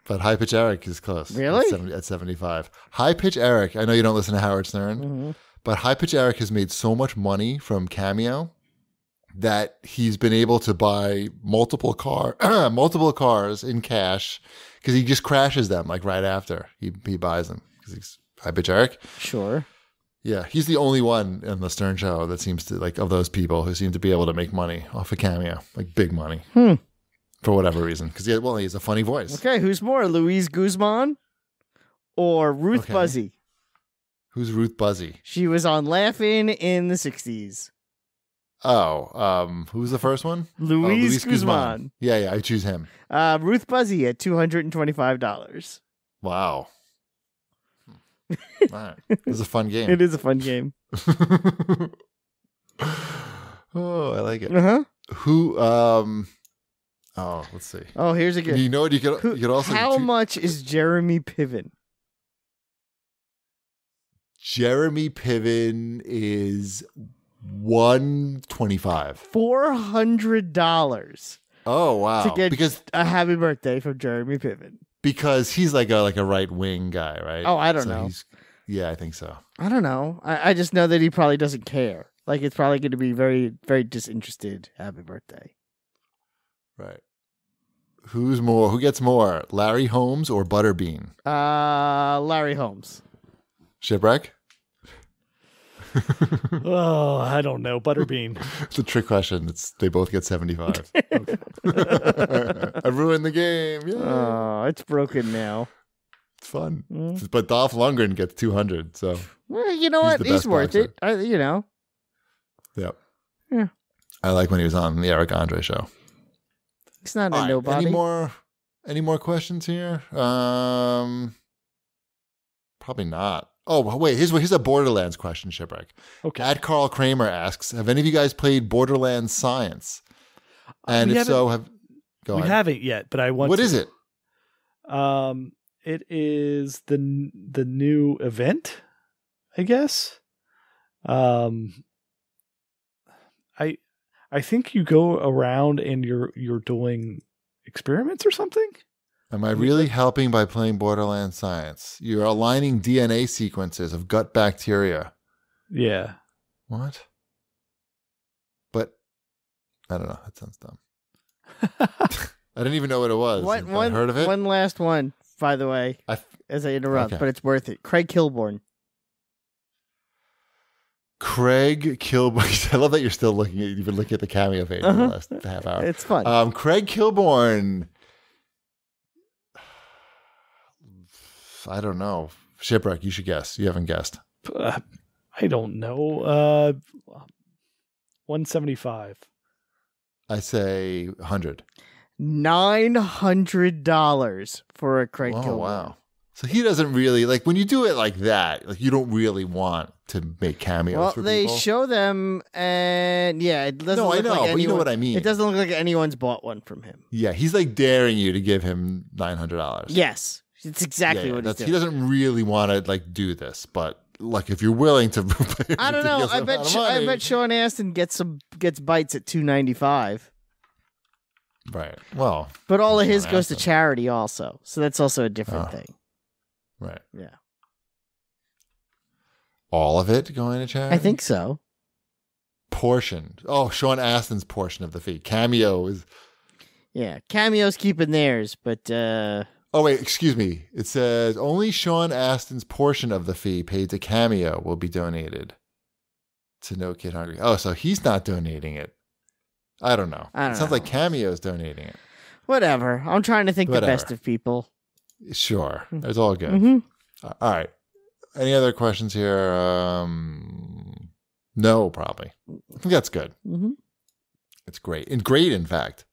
But High Pitch Eric is close. Really? At 75. High Pitch Eric, I know you don't listen to Howard Stern, but High Pitch Eric has made so much money from Cameo that he's been able to buy multiple cars in cash because he just crashes them like right after he buys them because he's High Pitch Eric. Sure. Yeah, he's the only one in the Stern Show that seems to, like, of those people who seem to be able to make money off of Cameo, like big money. For whatever reason. Because, he has a funny voice. Okay, who's more, Louise Guzman or Ruth Buzzy? Who's Ruth Buzzy? She was on Laugh-In the 60s. Oh, who's the first one? Luis Guzman. Yeah, I choose him. Ruth Buzzy at $225. Wow. All right. It was a fun game. It is a fun game. Oh, I like it. Who, let's see. Oh, here's a good. You know what? You could also. How much is Jeremy Piven? Jeremy Piven is $125. $400. Oh wow! To get because a happy birthday from Jeremy Piven. Because he's like a right wing guy, right? Oh, I don't know. Yeah, I think so. I don't know. I just know that he probably doesn't care. Like, it's probably going to be very, very disinterested. Happy birthday. Right. Who gets more? Larry Holmes or Butterbean? Larry Holmes. Shipwreck? Oh, I don't know. Butterbean. It's a trick question. They both get 75. I ruined the game. Yeah. Oh, it's broken now. It's fun. But Dolph Lundgren gets 200. So Well, you know He's what? the He's best worth boxer. it. You know. Yep. Yeah. I like when he was on the Eric Andre show. He's not All a right, nobody. Any more questions here? Probably not. Oh, wait. Here's a Borderlands question, Shipwreck. Okay. At Carl Kramer asks, have any of you guys played Borderlands Science? And We if so, go we ahead. haven't yet, but I want. What to. is it? It is the new event, I guess. I think you go around and you're doing experiments or something. Am I really helping by playing Borderlands Science? You're aligning DNA sequences of gut bacteria. Yeah. What? But I don't know. That sounds dumb. I didn't even know what it was. I heard of it. One last one, by the way, as I interrupt, Okay. but it's worth it. Craig Kilborn. Craig Kilborn. I love that you're still you've been looking at the cameo page for the last half hour. It's fun. Craig Kilborn. I don't know. Shipwreck, you should guess. You haven't guessed. I don't know. 175. I say 100. $900 for a Craig Kilborn. Oh, wow. So he doesn't really, like, when you do it like that, like, you don't really want to make cameos for they people. show them, and yeah, it doesn't No, I look know, like but anyone, you know what I mean. It doesn't look like anyone's bought one from him. Yeah, he's like daring you to give him $900. Yes, it's exactly what he's doing. He doesn't really want to, like, do this, but, like, if you're willing to... I don't know. I bet Sean Astin gets bites at $295. Right. Well, but all of his Sean goes to Astin. charity also, so that's also a different thing. Right. Yeah. All of it going to charity? I think so. Portion. Oh, Sean Astin's portion of the fee. Cameo is... Yeah, Cameo's keeping theirs, but... Oh, wait, excuse me. It says, only Sean Astin's portion of the fee paid to Cameo will be donated to No Kid Hungry. Oh, so he's not donating it. I don't know. It sounds like Cameo's donating it. Whatever. I'm trying to think the best of people. Sure. It's all good. Mm-hmm. All right. Any other questions here? No, probably. I think that's good. Mm-hmm. It's great. And great, in fact.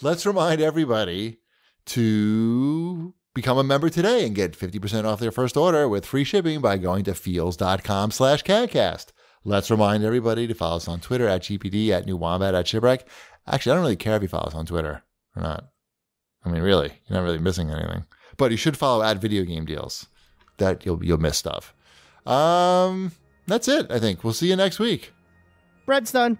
Let's remind everybody to become a member today and get 50% off their first order with free shipping by going to feels.com/CAGcast. Let's remind everybody to follow us on Twitter at GPD, at New Wombat, at Shipwreck. Actually, I don't really care if you follow us on Twitter or not. I mean, really, you're not really missing anything. But you should follow at Video Game Deals. That you'll miss stuff. That's it, I think. We'll see you next week. Bread's done.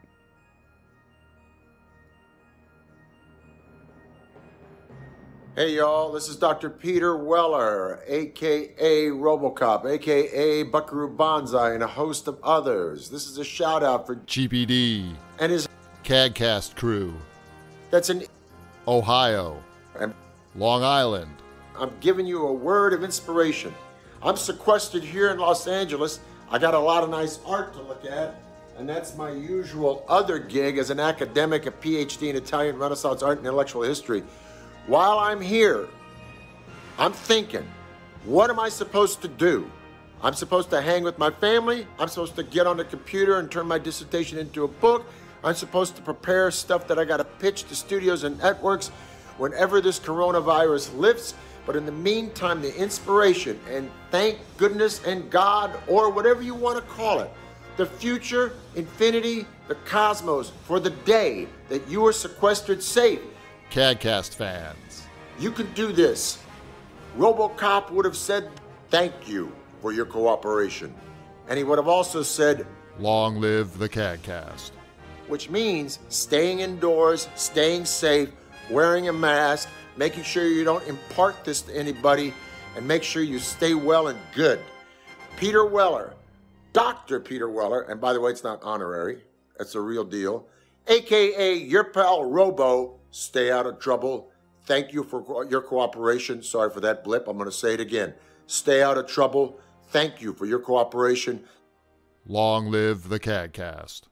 Hey y'all, this is Dr. Peter Weller, aka Robocop, aka Buckaroo Banzai, and a host of others. This is a shout out for GPD and his CAGcast crew. That's an Ohio. and Long Island. I'm giving you a word of inspiration. I'm sequestered here in Los Angeles. I got a lot of nice art to look at, and that's my usual other gig as an academic, a PhD in Italian Renaissance art and intellectual history. While I'm here, I'm thinking, what am I supposed to do? I'm supposed to hang with my family. I'm supposed to get on the computer and turn my dissertation into a book. I'm supposed to prepare stuff that I got to pitch to studios and networks whenever this coronavirus lifts. But in the meantime, the inspiration and thank goodness and God, or whatever you want to call it, the future, infinity, the cosmos, for the day that you are sequestered safe. CAGcast fans. You can do this. RoboCop would have said thank you for your cooperation. And he would have also said, Long live the CAGcast. which means staying indoors, staying safe, wearing a mask, making sure you don't impart this to anybody, and make sure you stay well and good. Peter Weller, Dr. Peter Weller, and by the way, it's not honorary, that's a real deal, aka your pal Robo, stay out of trouble. Thank you for your cooperation. Sorry for that blip. I'm going to say it again. Stay out of trouble. Thank you for your cooperation. Long live the CAGcast.